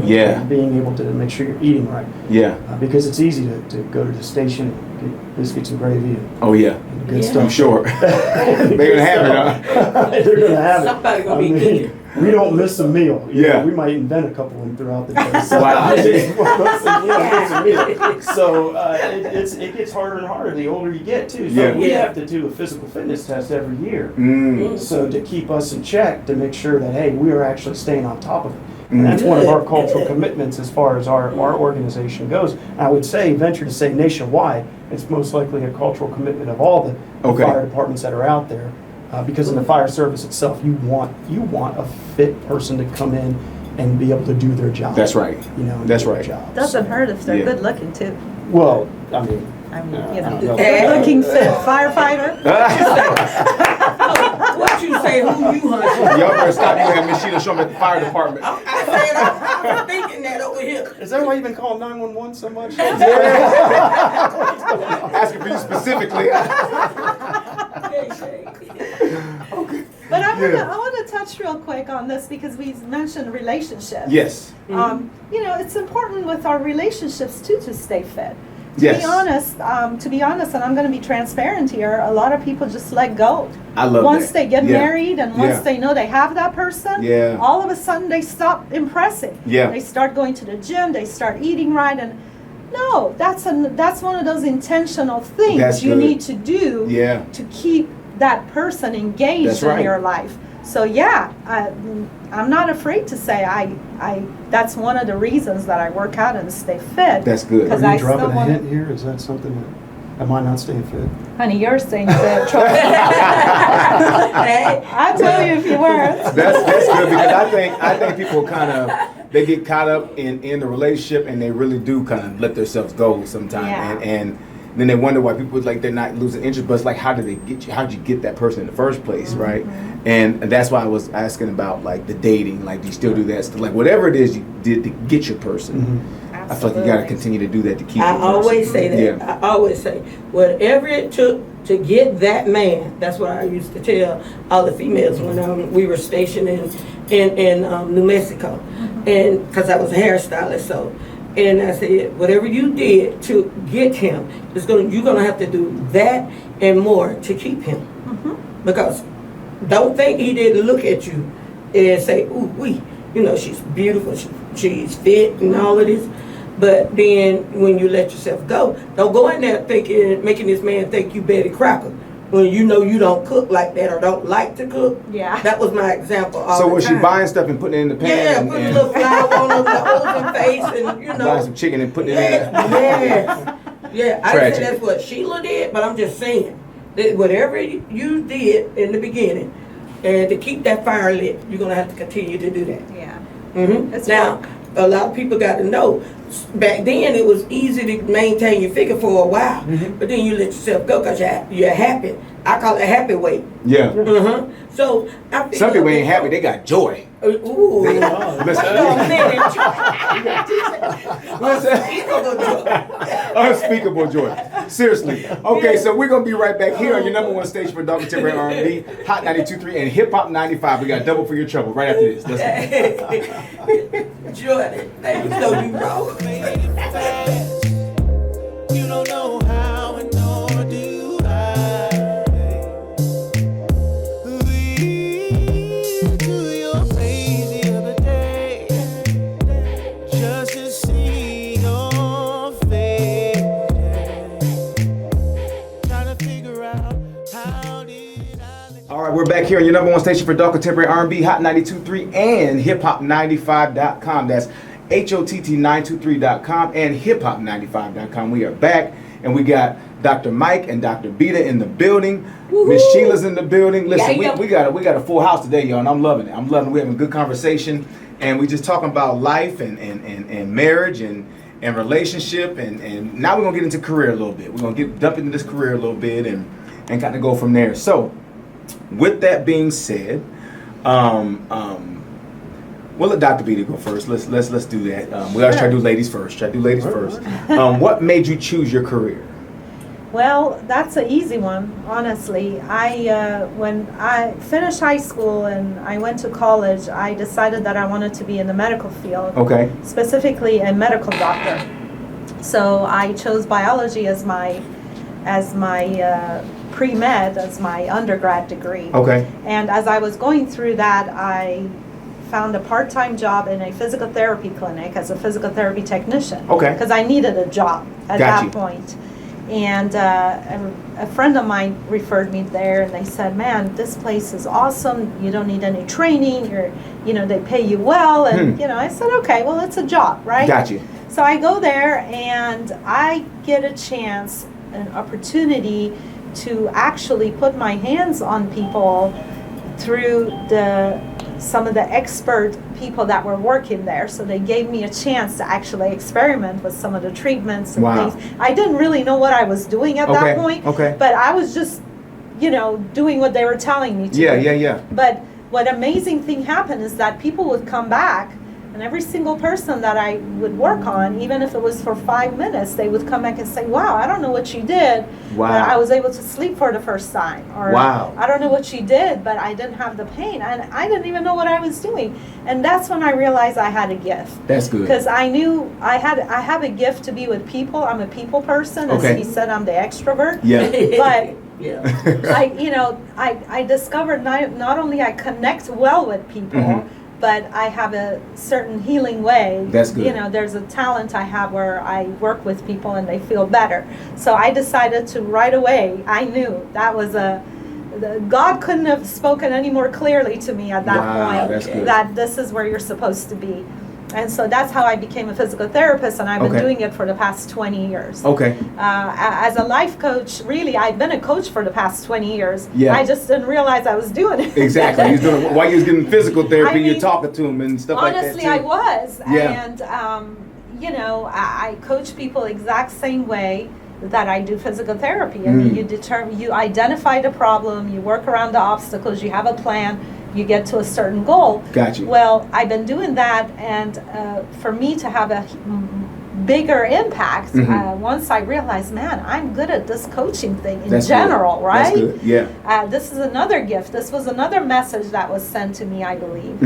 Speaker 1: Yeah.
Speaker 3: Being able to make sure you're eating right.
Speaker 1: Yeah.
Speaker 3: Because it's easy to go to the station, get biscuits and gravy
Speaker 1: Oh yeah.
Speaker 3: and good
Speaker 2: Yeah.
Speaker 1: I'm
Speaker 3: stuff.
Speaker 1: sure. They're gonna have it, huh?
Speaker 3: They're gonna have it.
Speaker 2: Somebody gonna be
Speaker 3: I mean,
Speaker 2: cooking.
Speaker 3: We don't miss a meal. You know,
Speaker 1: Yeah.
Speaker 3: we might invent a couple of them throughout the day. So,
Speaker 1: Wow.
Speaker 3: So it gets harder and harder the older you get too. So
Speaker 1: Yeah.
Speaker 3: we
Speaker 2: Yeah.
Speaker 3: have to do a physical fitness test every year.
Speaker 1: Mm.
Speaker 3: So to keep us in check, to make sure that, hey, we are actually staying on top of it. And that's one of our cultural commitments as far as our organization goes. I would say, venture to say nationwide, it's most likely a cultural commitment of all the
Speaker 1: Okay.
Speaker 3: fire departments that are out there. Because in the fire service itself, you want a fit person to come in and be able to do their job.
Speaker 1: That's right.
Speaker 3: You know, and
Speaker 1: That's
Speaker 3: do their
Speaker 1: right.
Speaker 3: job.
Speaker 4: Doesn't hurt if they're
Speaker 1: Yeah.
Speaker 4: good looking too.
Speaker 3: Well, I mean,
Speaker 4: I mean,
Speaker 3: I
Speaker 4: you know,
Speaker 3: don't know.
Speaker 4: good looking fit firefighter.
Speaker 2: What you say, who you hunting?
Speaker 1: Y'all better stop you having Miss Sheila show me at the fire department.
Speaker 2: I said, I was thinking that over here.
Speaker 3: is that why you've been calling 911 so much?
Speaker 1: Asking for you specifically.
Speaker 2: Hey, Shay.
Speaker 4: But I
Speaker 1: Yeah.
Speaker 4: want to touch real quick on this because we mentioned relationships.
Speaker 1: Yes.
Speaker 4: You know, it's important with our relationships too to stay fit.
Speaker 1: Yes.
Speaker 4: To be honest, and I'm going to be transparent here, a lot of people just let go.
Speaker 1: I love
Speaker 4: Once
Speaker 1: that.
Speaker 4: they get
Speaker 1: Yeah.
Speaker 4: married and once
Speaker 1: Yeah.
Speaker 4: they know they have that person,
Speaker 1: Yeah.
Speaker 4: all of a sudden they stop impressing.
Speaker 1: Yeah.
Speaker 4: They start going to the gym, they start eating right, and no, that's one of those intentional things
Speaker 1: That's
Speaker 4: you
Speaker 1: good.
Speaker 4: need to do
Speaker 1: Yeah.
Speaker 4: to keep that person engaged
Speaker 1: That's
Speaker 4: in
Speaker 1: right.
Speaker 4: your life. So yeah, I'm not afraid to say that's one of the reasons that I work out and stay fit.
Speaker 1: That's good.
Speaker 4: Because
Speaker 3: Are
Speaker 4: I
Speaker 3: you dropping
Speaker 4: still
Speaker 3: a
Speaker 4: want
Speaker 3: hint here? Is that something that am I not staying fit?
Speaker 4: honey, you're staying fit. Trust me.
Speaker 2: Hey,
Speaker 4: I'd tell you if you weren't.
Speaker 1: That's good because I think people kind of they get caught up in the relationship and they really do kind of let themselves go sometimes
Speaker 4: Yeah.
Speaker 1: and then they wonder why people like they're not losing interest. But it's like, how did they get you? How did you get that person in the first place, right? And that's why I was asking about like the dating. Like, do you still do that? Like, whatever it is you did to get your person, I feel like you got to continue to do that to keep.
Speaker 2: I
Speaker 1: your person.
Speaker 2: always say that.
Speaker 1: Yeah.
Speaker 2: I always say, whatever it took to get that man, that's what I used to tell all the females when we were stationed in New Mexico. And because I was a hairstylist, so. And I said, whatever you did to get him, you're gonna have to do that and more to keep him. Because don't think he didn't look at you and say, ooh, she's beautiful, she's fit and all of this. But then when you let yourself go, don't go in there making this man think you Betty Crocker when you know you don't cook like that or don't like to cook.
Speaker 4: Yeah.
Speaker 2: That was my example all
Speaker 1: So
Speaker 2: the
Speaker 1: was she
Speaker 2: time.
Speaker 1: buying stuff and putting it in the pan?
Speaker 2: Yeah,
Speaker 1: and,
Speaker 2: putting a
Speaker 1: and
Speaker 2: little flour on over the open face and
Speaker 1: buying some chicken and putting it in there?
Speaker 2: Yes. Yeah, I didn't
Speaker 1: Tragic.
Speaker 2: say that's what Sheila did, but I'm just saying. Whatever you did in the beginning, and to keep that fire lit, you're gonna have to continue to do that.
Speaker 4: Yeah. It's
Speaker 2: Now,
Speaker 4: work.
Speaker 2: a lot of people got to know. Back then, it was easy to maintain your figure for a while, but then you let yourself go because you're happy. I call it happy weight.
Speaker 1: Yeah.
Speaker 2: So I feel
Speaker 1: Some people ain't happy, they got joy.
Speaker 2: Ooh.
Speaker 1: Unspeakable joy. Seriously. Okay, so we're gonna be right back here on your number one station for Dark Contemporary R&B, Hot 92.3 and Hip Hop 95. We got double for your trouble right after this. Let's go.
Speaker 2: Jordan, thank you so you wrong.
Speaker 5: You don't know how and nor do I. Lead to your face the other day, just to see your face. Trying to figure out how did I.
Speaker 1: All right, we're back here on your number one station for Dark Contemporary R&B, Hot 92.3 and hiphop95.com. That's HOTT923.com and hiphop95.com. We are back, and we got Dr. Mike and Dr. Beta in the building. Miss Sheila's in the building. Listen,
Speaker 2: Yeah.
Speaker 1: we got a full house today, y'all, and I'm loving it. We're having a good conversation, and we just talking about life and marriage and relationship, and now we're gonna get into career a little bit. We're gonna dump into this career a little bit and kind of go from there. So, with that being said, we'll let Dr. Beta go first. Let's do that. We always try to do ladies first. What made you choose your career?
Speaker 4: Well, that's an easy one, honestly. When I finished high school and I went to college, I decided that I wanted to be in the medical field.
Speaker 1: Okay.
Speaker 4: Specifically a medical doctor. So I chose biology as my pre-med, as my undergrad degree.
Speaker 1: Okay.
Speaker 4: And as I was going through that, I found a part-time job in a physical therapy clinic as a physical therapy technician.
Speaker 1: Okay.
Speaker 4: Because I needed a job at
Speaker 1: Got you.
Speaker 4: that point. And a friend of mine referred me there, and they said, "Man, this place is awesome. You don't need any training. They pay you well." And I said, "Okay, well, it's a job, right?"
Speaker 1: Got you.
Speaker 4: So I go there, and I get a chance, an opportunity to actually put my hands on people through some of the expert people that were working there. So they gave me a chance to actually experiment with some of the treatments and
Speaker 1: Wow.
Speaker 4: things. I didn't really know what I was doing at that point,
Speaker 1: Okay.
Speaker 4: but I was just, doing what they were telling me to.
Speaker 1: Yeah.
Speaker 4: But what amazing thing happened is that people would come back, and every single person that I would work on, even if it was for 5 minutes, they would come back and say, "Wow, I don't know what you did,
Speaker 1: Wow.
Speaker 4: but I was able to sleep for the first time." Or,
Speaker 1: Wow.
Speaker 4: "I don't know what you did, but I didn't have the pain." And I didn't even know what I was doing. And that's when I realized I had a gift.
Speaker 1: That's good.
Speaker 4: Because I knew I have a gift to be with people. I'm a people person. As
Speaker 1: Okay.
Speaker 4: he said, I'm the extrovert.
Speaker 1: Yeah.
Speaker 4: But
Speaker 2: Yeah.
Speaker 4: I discovered not only I connect well with people, but I have a certain healing way.
Speaker 1: That's good.
Speaker 4: There's a talent I have where I work with people and they feel better. So I decided to right away, I knew that was God couldn't have spoken any more clearly to me at that
Speaker 1: Wow,
Speaker 4: point,
Speaker 1: that's good.
Speaker 4: that this is where you're supposed to be. And so that's how I became a physical therapist, and I've been
Speaker 1: Okay.
Speaker 4: doing it for the past 20 years.
Speaker 1: Okay.
Speaker 4: As a life coach, really, I've been a coach for the past 20 years.
Speaker 1: Yeah.
Speaker 4: I just didn't realize I was doing it.
Speaker 1: Exactly. While you was getting physical therapy,
Speaker 4: I mean,
Speaker 1: you're talking to them and stuff like that
Speaker 4: Honestly,
Speaker 1: too.
Speaker 4: I was.
Speaker 1: Yeah.
Speaker 4: And, I coach people exact same way that I do physical therapy. I mean, you identify the problem, you work around the obstacles, you have a plan, you get to a certain goal.
Speaker 1: Got you.
Speaker 4: Well, I've been doing that, and for me to have a bigger impact, once I realized, man, I'm good at this coaching thing in
Speaker 1: That's
Speaker 4: general,
Speaker 1: good.
Speaker 4: right?
Speaker 1: That's good. Yeah.
Speaker 4: This is another gift. This was another message that was sent to me, I believe.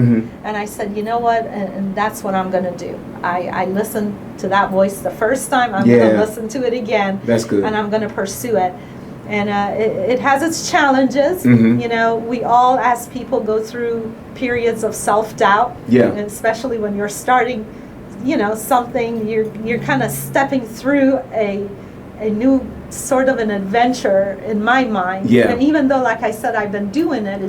Speaker 4: And I said, you know what? And that's what I'm going to do. I listened to that voice the first time. I'm going to listen to it again.
Speaker 1: That's good.
Speaker 4: And I'm going to pursue it. And it has its challenges.
Speaker 1: Mm-hmm.
Speaker 4: We all, as people, go through periods of self-doubt.
Speaker 1: Yeah.
Speaker 4: And especially when you're starting, something, you're kind of stepping through a new sort of an adventure in my mind.
Speaker 1: Yeah.
Speaker 4: And even though, like I said, I've been doing it,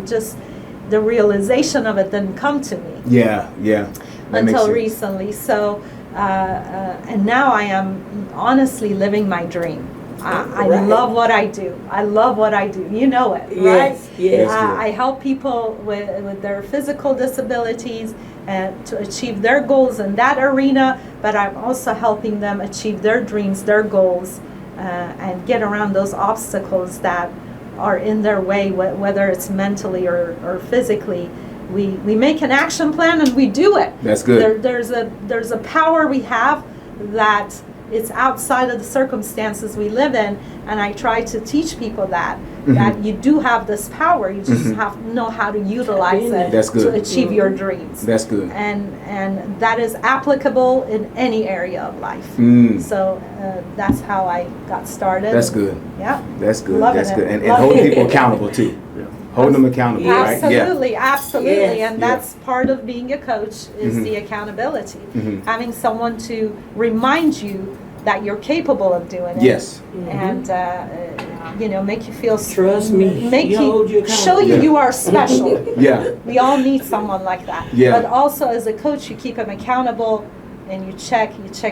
Speaker 4: the realization of it didn't come to me.
Speaker 1: Yeah. That makes
Speaker 4: Until
Speaker 1: sense.
Speaker 4: recently. So, and now I am honestly living my dream. I
Speaker 2: Right.
Speaker 4: love what I do. I love what I do. You know it,
Speaker 2: Yes,
Speaker 4: right?
Speaker 2: yes.
Speaker 1: That's good.
Speaker 4: I help people with their physical disabilities and to achieve their goals in that arena, but I'm also helping them achieve their dreams, their goals, and get around those obstacles that are in their way, whether it's mentally or physically. We make an action plan and we do it.
Speaker 1: That's good.
Speaker 4: There's a power we have that it's outside of the circumstances we live in, and I try to teach people that you do have this power. You just have to know how to utilize it
Speaker 1: That's good.
Speaker 4: to achieve your dreams.
Speaker 1: That's good.
Speaker 4: And that is applicable in any area of life. So that's how I got started.
Speaker 1: That's good.
Speaker 4: Yeah.
Speaker 1: That's good.
Speaker 4: Loving
Speaker 1: That's
Speaker 4: it.
Speaker 1: good. And
Speaker 4: Loving
Speaker 1: holding
Speaker 4: it.
Speaker 1: people accountable too. Holding them accountable, right?
Speaker 4: Absolutely, absolutely,
Speaker 2: Yes.
Speaker 4: and that's part of being a coach is the accountability. Having someone to remind you that you're capable of doing it.
Speaker 1: Yes.
Speaker 4: And make you feel
Speaker 2: Trust me.
Speaker 4: make
Speaker 2: He'll hold you
Speaker 4: show you
Speaker 1: accountable.
Speaker 4: you are special.
Speaker 1: Yeah.
Speaker 4: We all need someone like that.
Speaker 1: Yeah.
Speaker 4: But also as a coach, you keep them accountable, and you check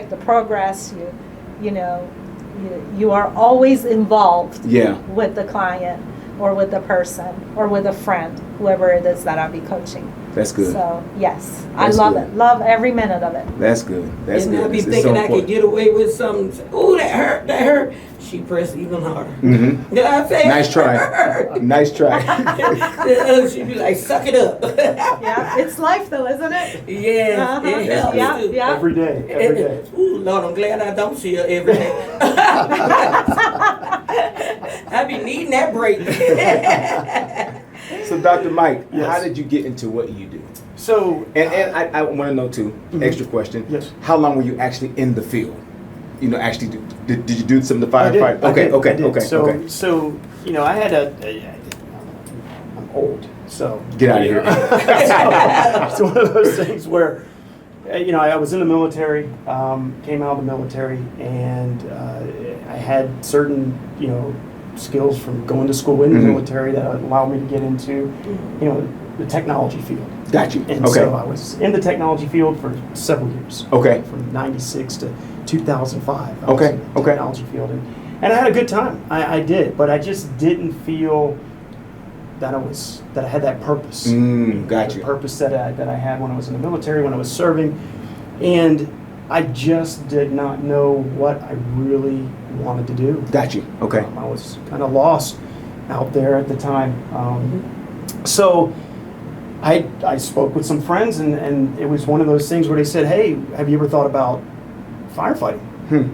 Speaker 4: the progress. You are always involved
Speaker 1: Yeah.
Speaker 4: with the client or with the person or with a friend, whoever it is that I'll be coaching.
Speaker 1: That's good.
Speaker 4: So yes,
Speaker 1: That's
Speaker 4: I love
Speaker 1: good.
Speaker 4: it. Love every minute of it.
Speaker 1: That's good. That's
Speaker 2: And
Speaker 1: good.
Speaker 2: I be
Speaker 1: It's so
Speaker 2: thinking I could
Speaker 1: important.
Speaker 2: get away with something. Oh, that hurt. She pressed even harder.
Speaker 1: Mhm.
Speaker 2: Yeah, I say,
Speaker 1: Nice try.
Speaker 2: hurt.
Speaker 1: Nice try.
Speaker 2: She'd be like, suck it up.
Speaker 4: Yeah, it's life though, isn't it?
Speaker 2: Yes,
Speaker 4: Uh-huh.
Speaker 2: it helps
Speaker 4: Yeah,
Speaker 2: too.
Speaker 4: yeah.
Speaker 3: Every day, every day.
Speaker 2: Ooh, Lord, I'm glad I don't see her every day. I be needing that break.
Speaker 1: So, Dr. Mike,
Speaker 3: Yes.
Speaker 1: how did you get into what you do?
Speaker 3: So,
Speaker 1: And I want to know too. Extra question.
Speaker 3: Yes.
Speaker 1: How long were you actually in the field? Actually, did you do some of the
Speaker 3: I did,
Speaker 1: firefight?
Speaker 3: I
Speaker 1: Okay,
Speaker 3: did,
Speaker 1: okay,
Speaker 3: I did.
Speaker 1: okay,
Speaker 3: So,
Speaker 1: okay.
Speaker 3: so I had I'm old, so
Speaker 1: Get out of here.
Speaker 3: so it's one of those things where, I was in the military, came out of the military, and I had certain, skills from going to school in the military that allowed me to get into, the technology field.
Speaker 1: Got you.
Speaker 3: And
Speaker 1: Okay.
Speaker 3: so I was in the technology field for several years.
Speaker 1: Okay.
Speaker 3: From 96 to 2005. I was
Speaker 1: Okay,
Speaker 3: in the
Speaker 1: okay.
Speaker 3: technology field. And I had a good time. I did, but I just didn't feel that I had that purpose.
Speaker 1: Got
Speaker 3: The
Speaker 1: you.
Speaker 3: purpose that I had when I was in the military, when I was serving. And I just did not know what I really wanted to do.
Speaker 1: Got you. Okay.
Speaker 3: I was kind of lost out there at the time. So I spoke with some friends, and it was one of those things where they said, "Hey, have you ever thought about firefighting?" It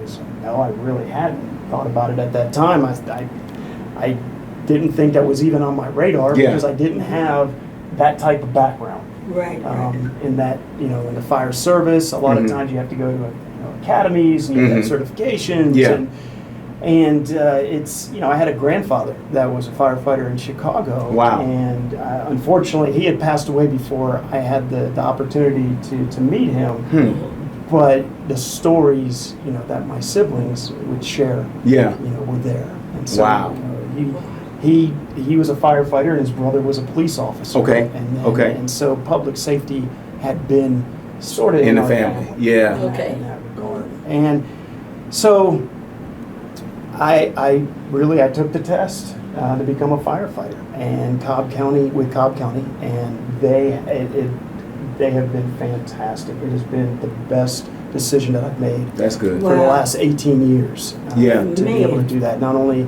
Speaker 3: was, no, I really hadn't thought about it at that time. I didn't think that was even on my radar
Speaker 1: Yeah.
Speaker 3: because I didn't have that type of background.
Speaker 2: Right.
Speaker 3: In that, in the fire service, a lot of times you have to go to academies and you have certifications.
Speaker 1: Yeah.
Speaker 3: And it's, I had a grandfather that was a firefighter in Chicago.
Speaker 1: Wow.
Speaker 3: And unfortunately, he had passed away before I had the opportunity to meet him. But the stories, that my siblings would share,
Speaker 1: Yeah.
Speaker 3: were there. And so,
Speaker 1: Wow.
Speaker 3: He was a firefighter and his brother was a police officer.
Speaker 1: Okay. Okay.
Speaker 3: And so public safety had been sort of
Speaker 1: In the
Speaker 3: our
Speaker 1: family. Yeah.
Speaker 2: Okay.
Speaker 3: in that regard. And so I took the test to become a firefighter and Cobb County, and they have been fantastic. It has been the best decision that I've made
Speaker 1: That's good.
Speaker 3: for the
Speaker 2: Wow.
Speaker 3: last 18 years.
Speaker 1: Yeah.
Speaker 3: To be able to do that. Not only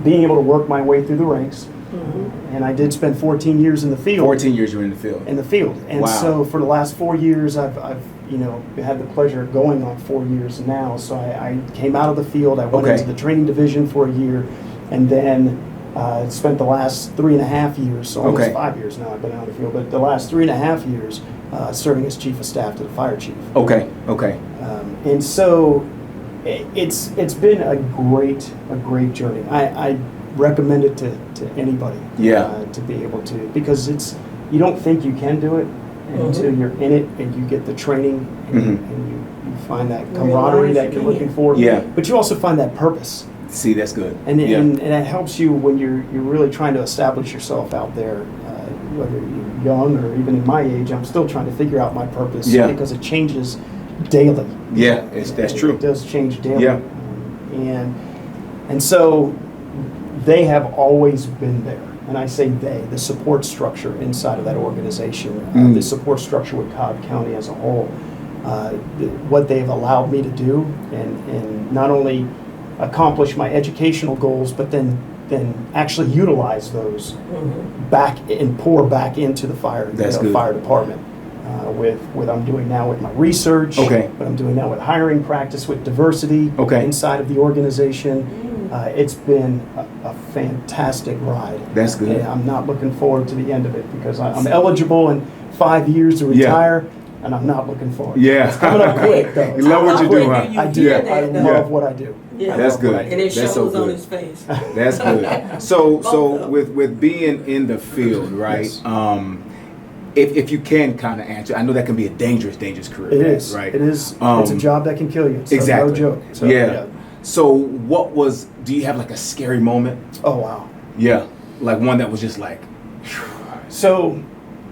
Speaker 3: being able to work my way through the ranks, and I did spend 14 years in the field.
Speaker 1: 14 years you were in the field.
Speaker 3: And
Speaker 1: Wow.
Speaker 3: so for the last 4 years, I've had the pleasure of going on 4 years now. So I came out of the field. I went
Speaker 1: Okay.
Speaker 3: into the training division for a year, and then spent the last 3.5 years, so almost
Speaker 1: Okay.
Speaker 3: 5 years now I've been out of the field, but the last 3.5 years serving as chief of staff to the fire chief.
Speaker 1: Okay. Okay.
Speaker 3: And so it's been a great journey. I recommend it to anybody.
Speaker 1: Yeah.
Speaker 3: To be able to, because you don't think you can do it until you're in it and you get the training and you find that camaraderie that you're looking for.
Speaker 1: Yeah.
Speaker 3: But you also find that purpose.
Speaker 1: See, that's good.
Speaker 3: And
Speaker 1: yeah.
Speaker 3: and it helps you when you're really trying to establish yourself out there, whether you're young or even in my age. I'm still trying to figure out my purpose
Speaker 1: Yeah.
Speaker 3: because it changes daily.
Speaker 1: Yeah, that's true.
Speaker 3: It does change daily.
Speaker 1: Yeah.
Speaker 3: and so they have always been there. And I say they, the support structure inside of that organization, the support structure with Cobb County as a whole, what they've allowed me to do, and not only accomplish my educational goals, but then actually utilize those back and pour back into the fire department. With what I'm doing now with my research, what I'm doing now with hiring practice, with diversity inside of the organization. It's been a fantastic ride.
Speaker 1: That's good.
Speaker 3: And I'm not looking forward to the end of it because I'm eligible in 5 years to retire, and I'm not looking forward.
Speaker 1: Yeah.
Speaker 3: It's coming up quick though.
Speaker 1: You love what you do, huh?
Speaker 3: I do. I love what I do.
Speaker 2: Yeah.
Speaker 1: That's good.
Speaker 2: And it
Speaker 1: That's so
Speaker 2: shows on
Speaker 1: good.
Speaker 2: his face.
Speaker 1: That's good. So with being in the field, right?
Speaker 3: Yes.
Speaker 1: If you can kind of answer, I know that can be a dangerous career.
Speaker 3: It is.
Speaker 1: Right?
Speaker 3: It is. It's a job that can kill you. So
Speaker 1: Exactly.
Speaker 3: No joke. So,
Speaker 1: yeah. So do you have like a scary moment?
Speaker 3: Oh wow.
Speaker 1: Yeah. Like one that was just like.
Speaker 3: So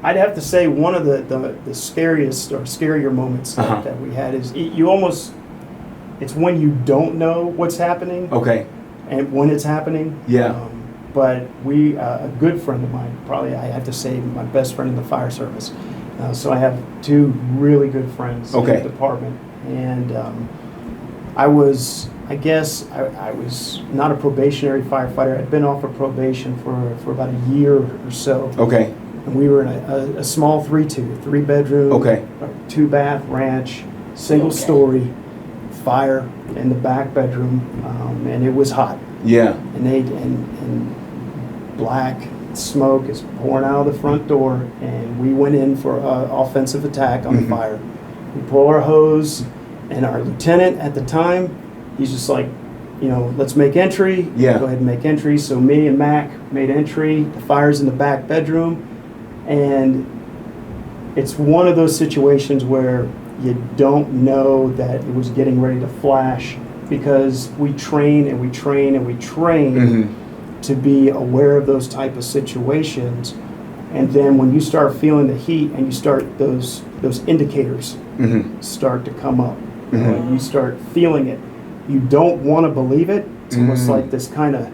Speaker 3: I'd have to say one of the scariest or scarier moments that we had is it's when you don't know what's happening.
Speaker 1: Okay.
Speaker 3: And when it's happening.
Speaker 1: Yeah.
Speaker 3: But a good friend of mine, probably I have to say my best friend in the fire service. So I have two really good friends in the department. And I was not a probationary firefighter. I'd been off of probation for about a year or so.
Speaker 1: Okay.
Speaker 3: And we were in a small 3-bedroom, 2-bath ranch, single story, fire in the back bedroom, and it was hot.
Speaker 1: Yeah.
Speaker 3: And black smoke is pouring out of the front door, and we went in for an offensive attack on the fire. We pull our hose, and our lieutenant at the time, he's just like, let's make entry.
Speaker 1: Yeah.
Speaker 3: Go ahead and make entry. So me and Mac made entry. The fire's in the back bedroom, and it's one of those situations where you don't know that it was getting ready to flash, because we train and we train and we train to be aware of those type of situations. And then when you start feeling the heat and you start those indicators start to come up, you start feeling it, you don't want to believe it. It's almost like this kind of,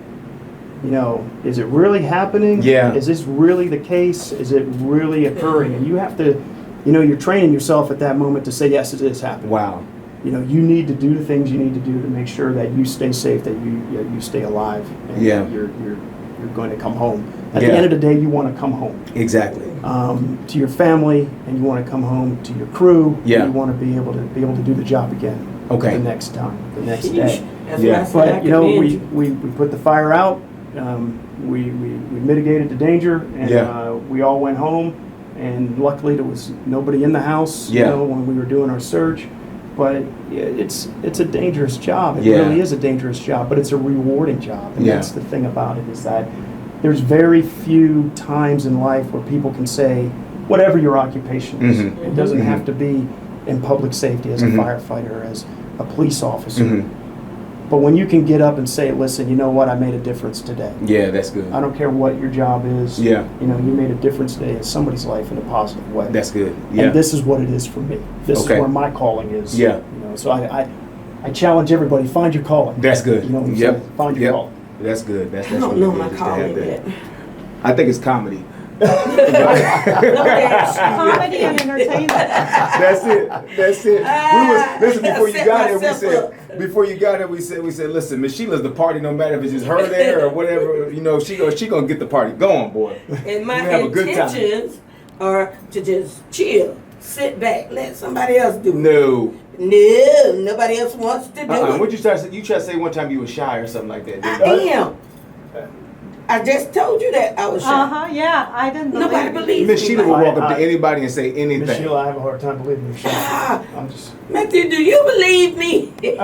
Speaker 3: is it really happening?
Speaker 1: Yeah.
Speaker 3: Is this really the case? Is it really occurring? And you have to, you're training yourself at that moment to say, yes, it is happening.
Speaker 1: Wow.
Speaker 3: You need to do the things you need to do to make sure that you stay safe, that you stay alive, and you're going to come home. At the end of the day, you want to come home.
Speaker 1: Exactly.
Speaker 3: To your family, and you want to come home to your crew.
Speaker 1: Yeah.
Speaker 3: You want to be able to do the job again.
Speaker 1: Okay.
Speaker 3: The next time, the next day.
Speaker 2: That's what I said, I
Speaker 3: But
Speaker 2: commend you.
Speaker 3: we put the fire out. We mitigated the danger, and we all went home. And luckily, there was nobody in the house. When we were doing our search. But it's a dangerous job. It really is a dangerous job, but it's a rewarding job. And that's the thing about it, is that there's very few times in life where people can say, whatever your occupation is, it doesn't have to be in public safety as a firefighter, as a police officer. But when you can get up and say, listen, you know what, I made a difference today.
Speaker 1: Yeah, that's good.
Speaker 3: I don't care what your job is.
Speaker 1: Yeah.
Speaker 3: You made a difference today in somebody's life in a positive way.
Speaker 1: That's good. Yeah.
Speaker 3: And this is what it is for me. This is where my calling is.
Speaker 1: Yeah.
Speaker 3: So I challenge everybody, find your calling.
Speaker 1: That's good.
Speaker 3: Find your calling.
Speaker 1: That's good. That's
Speaker 2: I don't
Speaker 1: really
Speaker 2: know
Speaker 1: good
Speaker 2: my
Speaker 1: just to have
Speaker 2: calling
Speaker 1: that.
Speaker 2: yet.
Speaker 1: I think it's comedy.
Speaker 4: Comedy and entertainment.
Speaker 1: That's it. Listen, before you got here, we said, listen, Miss Sheila's the party, no matter if it's just her there or whatever, she gonna get the party going, boy.
Speaker 2: And my
Speaker 1: have a good time.
Speaker 2: intentions are to just chill, sit back, let somebody else do it.
Speaker 1: No,
Speaker 2: nobody else wants to do it.
Speaker 1: What you try to say? You tried to say one time you were shy or something like that, didn't you?
Speaker 2: Damn. I just told you that I was shy.
Speaker 4: Yeah, I didn't believe
Speaker 2: Nobody
Speaker 4: it.
Speaker 2: believes
Speaker 1: Miss
Speaker 2: me.
Speaker 1: Sheila will
Speaker 2: Mike.
Speaker 1: walk up to anybody and say
Speaker 3: Miss
Speaker 1: anything.
Speaker 3: Sheila, I have a hard time believing you're shy. I'm just.
Speaker 2: Matthew, do you believe me?
Speaker 1: He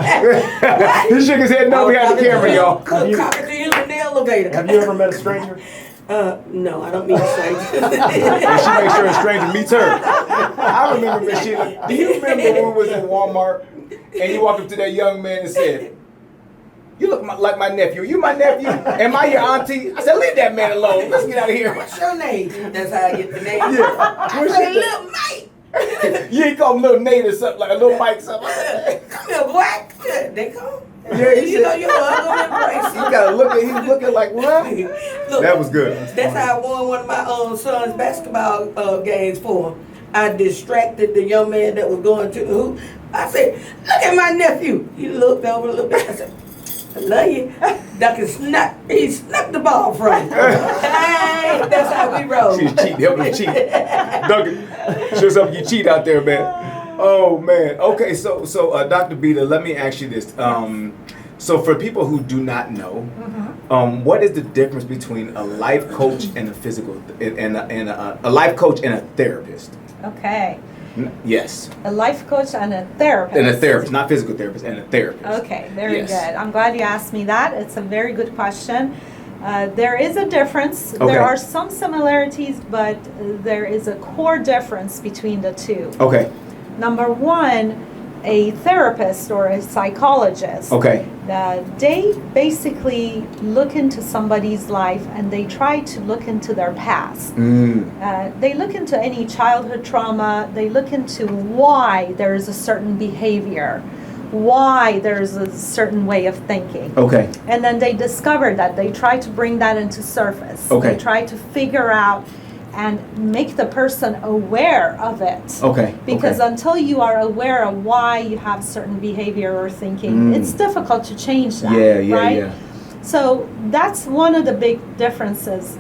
Speaker 1: shook his head no behind the camera, y'all.
Speaker 2: Talking to you in the elevator.
Speaker 3: Have you ever met a stranger?
Speaker 2: No, I don't mean strangers.
Speaker 1: And she makes sure a stranger meets her. I remember, Miss Sheila, do you remember when we was in Walmart and you walked up to that young man and said, you look like my nephew. You my nephew? Am I your auntie? I said, leave that man alone. Let's get out of here.
Speaker 2: What's your name? That's how I get the name.
Speaker 1: Yeah.
Speaker 2: I said, little Mike.
Speaker 1: You ain't call him little Nate or something, like a little Mike something.
Speaker 2: Come here, boy. They come.
Speaker 1: Yeah, he
Speaker 2: You know,
Speaker 1: said,
Speaker 2: you hug him and embrace
Speaker 1: he
Speaker 2: him.
Speaker 1: got to look at, he was looking like, what?
Speaker 2: Look,
Speaker 1: That was good.
Speaker 2: That's how I won one of my son's basketball games for him. I distracted the young man that was going to the hoop. I said, look at my nephew. He looked over a little bit. I said, I love you. He snapped the ball from him. Hey, that's how we roll.
Speaker 1: She's cheating, helping you cheat. Duncan, show something you cheat out there, man. Oh, man. Okay, so Dr. Beta, let me ask you this. So for people who do not know, what is the difference between a life coach and a physical, and a life coach and a therapist?
Speaker 4: Okay.
Speaker 1: Yes.
Speaker 4: A life coach and a therapist.
Speaker 1: And a therapist, not physical therapist, and a therapist.
Speaker 4: Okay, very
Speaker 1: Yes.
Speaker 4: good. I'm glad you asked me that. It's a very good question. There is a difference.
Speaker 1: Okay.
Speaker 4: There are some similarities, but there is a core difference between the two.
Speaker 1: Okay.
Speaker 4: Number one, a therapist or a psychologist,
Speaker 1: Okay.
Speaker 4: they basically look into somebody's life and they try to look into their past. They look into any childhood trauma. They look into why there is a certain behavior, why there's a certain way of thinking.
Speaker 1: Okay.
Speaker 4: And then they discover that. They try to bring that into surface.
Speaker 1: Okay.
Speaker 4: They try to figure out and make the person aware of it.
Speaker 1: Okay.
Speaker 4: Because
Speaker 1: okay.
Speaker 4: until you are aware of why you have certain behavior or thinking, it's difficult to change that.
Speaker 1: Yeah,
Speaker 4: right?
Speaker 1: yeah.
Speaker 4: So that's one of the big differences.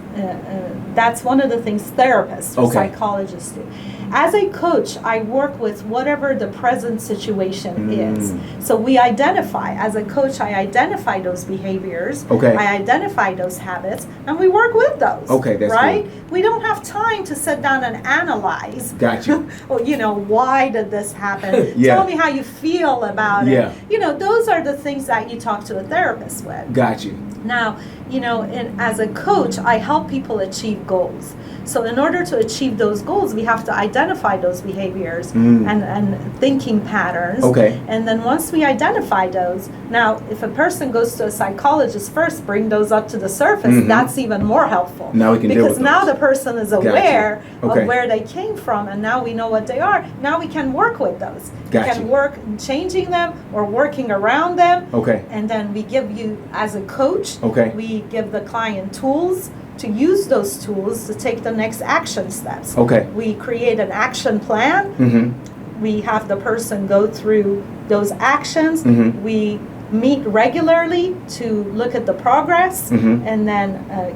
Speaker 4: That's one of the things therapists or
Speaker 1: Okay.
Speaker 4: psychologists do. As a coach, I work with whatever the present situation is. So we identify, as a coach, I identify those behaviors.
Speaker 1: Okay.
Speaker 4: I identify those habits, and we work with those.
Speaker 1: Okay, that's
Speaker 4: right.
Speaker 1: good.
Speaker 4: We don't have time to sit down and analyze.
Speaker 1: Got you.
Speaker 4: Well, why did this happen?
Speaker 1: Yeah.
Speaker 4: Tell me how you feel about
Speaker 1: Yeah.
Speaker 4: it. Those are the things that you talk to a therapist with.
Speaker 1: Got you.
Speaker 4: Now, as a coach, I help people achieve goals. So in order to achieve those goals, we have to identify those behaviors and thinking patterns.
Speaker 1: Okay.
Speaker 4: And then once we identify those, now if a person goes to a psychologist first, bring those up to the surface, that's even more helpful.
Speaker 1: Now we can deal
Speaker 4: because
Speaker 1: with
Speaker 4: now
Speaker 1: those.
Speaker 4: the person is
Speaker 1: Gotcha.
Speaker 4: aware
Speaker 1: Okay.
Speaker 4: of where they came from, and now we know what they are. Now we can work with those.
Speaker 1: Gotcha.
Speaker 4: We can work changing them or working around them.
Speaker 1: Okay.
Speaker 4: And then we give you, as a coach,
Speaker 1: Okay.
Speaker 4: we give the client tools to use those tools to take the next action steps.
Speaker 1: Okay.
Speaker 4: We create an action plan. We have the person go through those actions. We meet regularly to look at the progress and then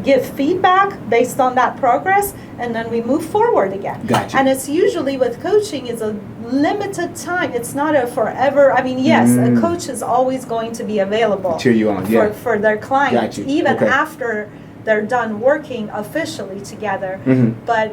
Speaker 4: give feedback based on that progress, and then we move forward again.
Speaker 1: Gotcha.
Speaker 4: And it's usually with coaching is a limited time. It's not a forever. I mean, yes, a coach is always going to be available
Speaker 1: Cheer you on, yeah.
Speaker 4: for their client,
Speaker 1: Got you.
Speaker 4: even
Speaker 1: Okay.
Speaker 4: after they're done working officially together. But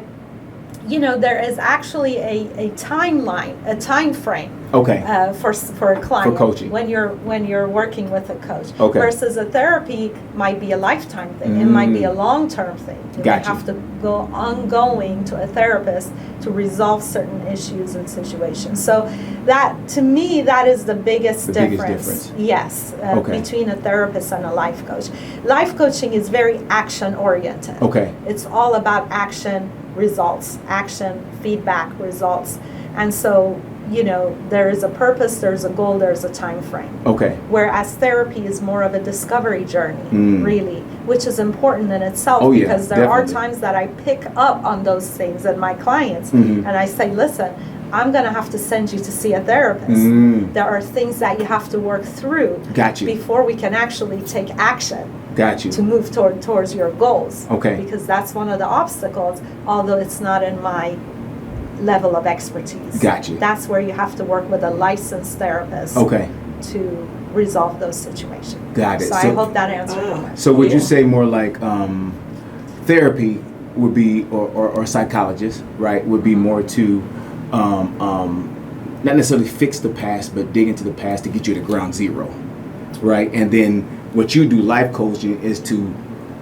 Speaker 4: there is actually a timeline, a time frame
Speaker 1: Okay.
Speaker 4: for a client
Speaker 1: For coaching.
Speaker 4: when you're working with a coach.
Speaker 1: Okay.
Speaker 4: Versus a therapy might be a lifetime thing. It might be a long-term thing. You
Speaker 1: Gotcha.
Speaker 4: have to go ongoing to a therapist to resolve certain issues and situations. So that, to me, that is the biggest
Speaker 1: The biggest
Speaker 4: difference.
Speaker 1: difference.
Speaker 4: Yes,
Speaker 1: Okay.
Speaker 4: between a therapist and a life coach. Life coaching is very action-oriented.
Speaker 1: Okay.
Speaker 4: It's all about action, results, action, feedback, results. And so, there is a purpose, there's a goal, there's a time frame.
Speaker 1: Okay.
Speaker 4: Whereas therapy is more of a discovery journey, really, which is important in itself
Speaker 1: Oh, yeah,
Speaker 4: because there are
Speaker 1: definitely.
Speaker 4: times that I pick up on those things in my clients and I say, listen, I'm going to have to send you to see a therapist. There are things that you have to work through
Speaker 1: Got you.
Speaker 4: before we can actually take action
Speaker 1: Got you.
Speaker 4: to move towards your goals.
Speaker 1: Okay.
Speaker 4: Because that's one of the obstacles, although it's not in my level of expertise.
Speaker 1: Got you.
Speaker 4: That's where you have to work with a licensed therapist
Speaker 1: Okay.
Speaker 4: to resolve those situations.
Speaker 1: Got it.
Speaker 4: So I
Speaker 1: So-
Speaker 4: hope that answered the question.
Speaker 1: So would you
Speaker 2: Yeah.
Speaker 1: say more like therapy would be, or psychologist, right, would be more to not necessarily fix the past, but dig into the past to get you to ground zero, right? And then what you do, life coaching, is to,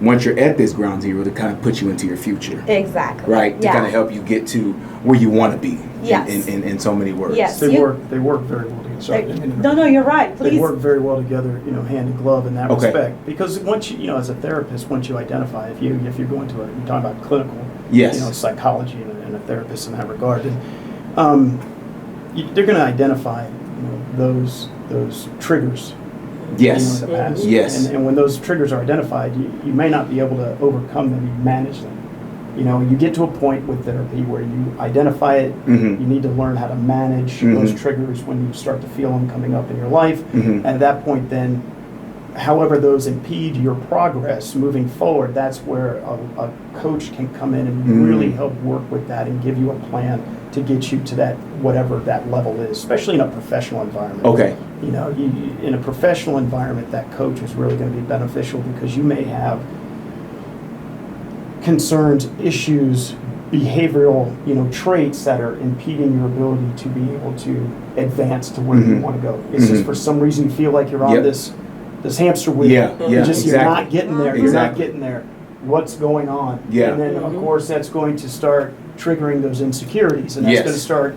Speaker 1: once you're at this ground zero, to kind of put you into your future,
Speaker 4: Exactly.
Speaker 1: right? To
Speaker 4: Yeah.
Speaker 1: kind of help you get to where you want to be.
Speaker 4: Yes.
Speaker 1: In so many words.
Speaker 4: Yes.
Speaker 3: They
Speaker 4: You-
Speaker 3: work very well together. Sorry, didn't mean to interrupt.
Speaker 4: No, you're right.
Speaker 3: They
Speaker 4: Please.
Speaker 3: work very well together, hand in glove in that
Speaker 1: Okay.
Speaker 3: respect. Because once as a therapist, once you identify, if you're going to you're talking about clinical,
Speaker 1: Yes.
Speaker 3: psychology and a therapist in that regard, and they're going to identify, those triggers
Speaker 1: Yes.
Speaker 3: in the past.
Speaker 1: Yes.
Speaker 3: And when those triggers are identified, you may not be able to overcome them, you manage them. You know, you get to a point with therapy where you identify it,
Speaker 1: Mhm.
Speaker 3: you need to learn how to manage
Speaker 1: Mhm.
Speaker 3: those triggers when you start to feel them coming up in your life.
Speaker 1: Mhm.
Speaker 3: And at that point then, however those impede your progress moving forward, that's where a coach can come in and
Speaker 1: Mhm.
Speaker 3: really help work with that and give you a plan to get you to that, whatever that level is, especially in a professional environment.
Speaker 1: Okay.
Speaker 3: You know, in a professional environment, that coach is really going to be beneficial because you may have concerns, issues, behavioral, traits that are impeding your ability to be able to advance to where you
Speaker 1: Mhm.
Speaker 3: want to go. It's just
Speaker 1: Mhm.
Speaker 3: for some reason you feel like you're on
Speaker 1: Yep.
Speaker 3: this hamster wheel.
Speaker 1: Yeah,
Speaker 3: You're
Speaker 1: yeah,
Speaker 3: just you're
Speaker 1: exactly.
Speaker 3: not getting there. You're not
Speaker 1: Exactly.
Speaker 3: getting there. What's going on?
Speaker 1: Yeah.
Speaker 3: And then of
Speaker 2: Mhm.
Speaker 3: course that's going to start triggering those insecurities, and that's
Speaker 1: Yes.
Speaker 3: going to start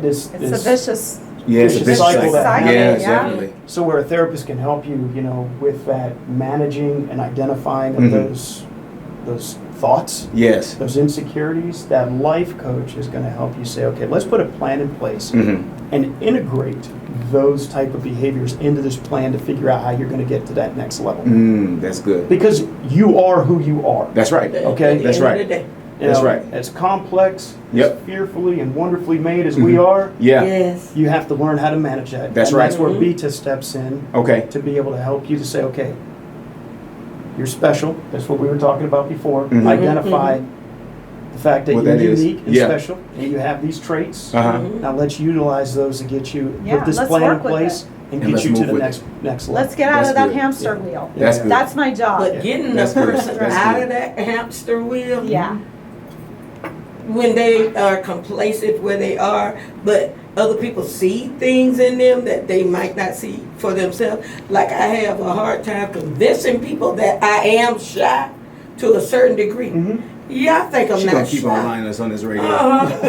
Speaker 3: this.
Speaker 4: It's
Speaker 3: this
Speaker 4: a vicious.
Speaker 1: Yes,
Speaker 3: Vicious cycle that
Speaker 4: happens.
Speaker 1: Yes,
Speaker 4: Yeah.
Speaker 1: definitely.
Speaker 3: So where a therapist can help you, with that managing and identifying of
Speaker 1: Mhm.
Speaker 3: those thoughts,
Speaker 1: Yes.
Speaker 3: those insecurities, that life coach is going to help you say, okay, let's put a plan in place
Speaker 1: Mhm.
Speaker 3: and integrate those type of behaviors into this plan to figure out how you're going to get to that next level.
Speaker 1: That's good.
Speaker 3: Because you are who you are.
Speaker 1: That's right.
Speaker 3: Okay.
Speaker 1: That's right. That's right.
Speaker 3: As complex,
Speaker 1: Yep.
Speaker 3: as fearfully and wonderfully made as we
Speaker 1: Mhm.
Speaker 3: are,
Speaker 1: Yeah.
Speaker 2: Yes.
Speaker 3: you have to learn how to manage that.
Speaker 1: That's
Speaker 3: And
Speaker 1: right.
Speaker 3: That's where
Speaker 2: Mhm.
Speaker 3: Beta steps in
Speaker 1: Okay.
Speaker 3: to be able to help you to say, okay, you're special. That's what we were talking about before.
Speaker 1: Mhm.
Speaker 3: Identify the fact that
Speaker 1: What
Speaker 3: you're
Speaker 1: that is.
Speaker 3: unique and
Speaker 1: Yeah.
Speaker 3: special, and you have these traits.
Speaker 1: Uh-huh.
Speaker 2: Mhm.
Speaker 3: Now let's utilize those to get you
Speaker 4: Yeah,
Speaker 3: put this
Speaker 4: let's
Speaker 3: plan in
Speaker 4: work with
Speaker 3: place and
Speaker 1: And
Speaker 3: get
Speaker 1: let's
Speaker 3: you to
Speaker 1: move
Speaker 3: the
Speaker 1: with
Speaker 3: next level.
Speaker 4: Let's get out
Speaker 1: That's
Speaker 4: of that
Speaker 1: good.
Speaker 4: hamster
Speaker 3: Yeah.
Speaker 4: wheel.
Speaker 1: That's
Speaker 3: Yeah.
Speaker 1: good.
Speaker 4: That's my job.
Speaker 2: But getting the
Speaker 1: That's good.
Speaker 2: person
Speaker 1: That's
Speaker 2: out
Speaker 1: good.
Speaker 2: of that hamster wheel,
Speaker 4: Yeah.
Speaker 2: when they are complacent where they are, but other people see things in them that they might not see for themselves. Like I have a hard time convincing people that I am shy to a certain degree.
Speaker 3: Mhm.
Speaker 2: Yeah, I think I'm
Speaker 1: She's
Speaker 2: not
Speaker 1: gonna keep
Speaker 2: shy.
Speaker 1: on lying us on this radio.
Speaker 2: That's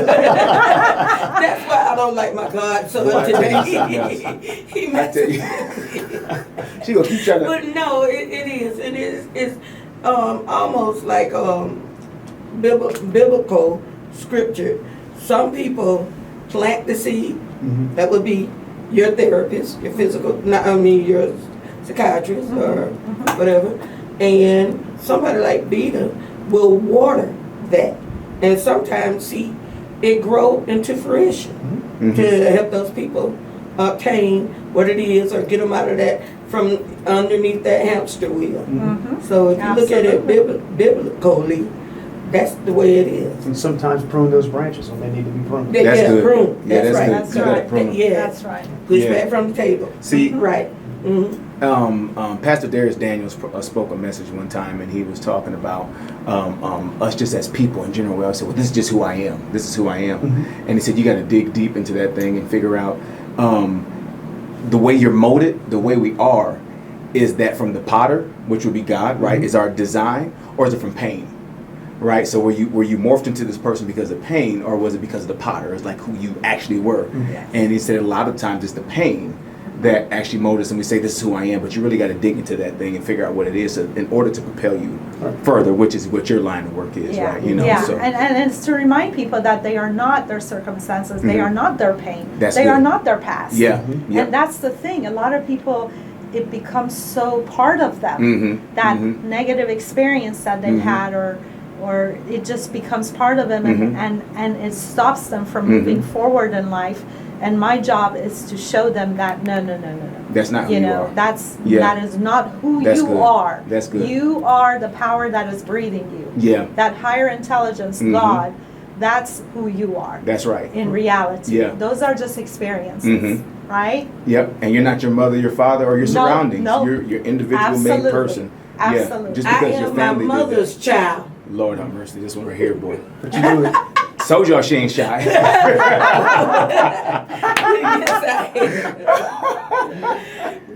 Speaker 2: why I don't like my godson
Speaker 1: Right.
Speaker 2: today.
Speaker 1: Yes.
Speaker 2: He
Speaker 1: I
Speaker 2: messes
Speaker 1: tell you. She gonna keep trying to.
Speaker 2: But no, it is. It is. It's almost like biblical scripture. Some people plant the seed.
Speaker 3: Mhm.
Speaker 2: That would be your therapist, your your psychiatrist or whatever. And somebody like Beta will water that, and sometimes see it grow into fruition
Speaker 1: Mhm.
Speaker 2: to help those people obtain what it is or get them out of that from underneath that hamster wheel.
Speaker 4: Mhm.
Speaker 2: So if you look at it biblically, that's the way it is.
Speaker 3: And sometimes prune those branches when they need to be pruned.
Speaker 1: That's
Speaker 2: yeah,
Speaker 1: good.
Speaker 2: prune.
Speaker 1: Yeah, that's
Speaker 2: right.
Speaker 1: good.
Speaker 4: That's
Speaker 1: You gotta
Speaker 4: right.
Speaker 1: prune 'em.
Speaker 2: Yeah,
Speaker 4: That's right.
Speaker 2: push
Speaker 1: Yeah.
Speaker 2: back from the table.
Speaker 1: See,
Speaker 2: Right. hmm
Speaker 1: Pastor Darius Daniels spoke a message one time, and he was talking about us just as people in general. We always say, "Well, this is just who I am. This is who I am," and he said, "You got to dig deep into that thing and figure out the way you're molded, the way we are. Is that from the potter, which would be God, right? Is our design, or is it from pain?" Right, so were you morphed into this person because of pain, or was it because of the potter? It's like who you actually were. And he said a lot of times it's the pain that actually molded us, and we say this is who I am, but you really got to dig into that thing and figure out what it is in order to propel you further, which is what your line of work is,
Speaker 4: Yeah.
Speaker 1: right?
Speaker 4: Yeah.
Speaker 1: So
Speaker 4: And it's to remind people that they are not their circumstances, they
Speaker 1: Mhm.
Speaker 4: are not their pain,
Speaker 1: That's
Speaker 4: they
Speaker 1: good.
Speaker 4: are not their past.
Speaker 1: yeah, yeah.
Speaker 4: And that's the thing. A lot of people, it becomes so part of them,
Speaker 1: Mhm,
Speaker 4: that
Speaker 1: mhm.
Speaker 4: negative experience that they've
Speaker 1: Mhm.
Speaker 4: had, or it just becomes part of them,
Speaker 1: Mhm.
Speaker 4: and it stops them from
Speaker 1: Mhm.
Speaker 4: moving forward in life. And my job is to show them that no.
Speaker 1: That's not who you are. Yeah.
Speaker 4: That is not who
Speaker 1: That's
Speaker 4: you
Speaker 1: good.
Speaker 4: are.
Speaker 1: That's good.
Speaker 4: You are the power that is breathing you.
Speaker 1: Yeah,
Speaker 4: That higher intelligence,
Speaker 1: Mhm.
Speaker 4: God, that's who you are
Speaker 1: that's right.
Speaker 4: in reality.
Speaker 1: Yeah.
Speaker 4: Those are just experiences,
Speaker 1: Mhm.
Speaker 4: right?
Speaker 1: Yep, and you're not your mother, your father, or your
Speaker 4: No,
Speaker 1: surroundings.
Speaker 4: no.
Speaker 1: You're your individual made
Speaker 4: Absolutely.
Speaker 1: person.
Speaker 4: Absolutely.
Speaker 1: Yeah, just
Speaker 2: I
Speaker 1: because your
Speaker 2: am my
Speaker 1: family did that.
Speaker 2: mother's child.
Speaker 1: Lord have mercy, this one right here, boy.
Speaker 3: But you do it.
Speaker 1: Told y'all she ain't shy.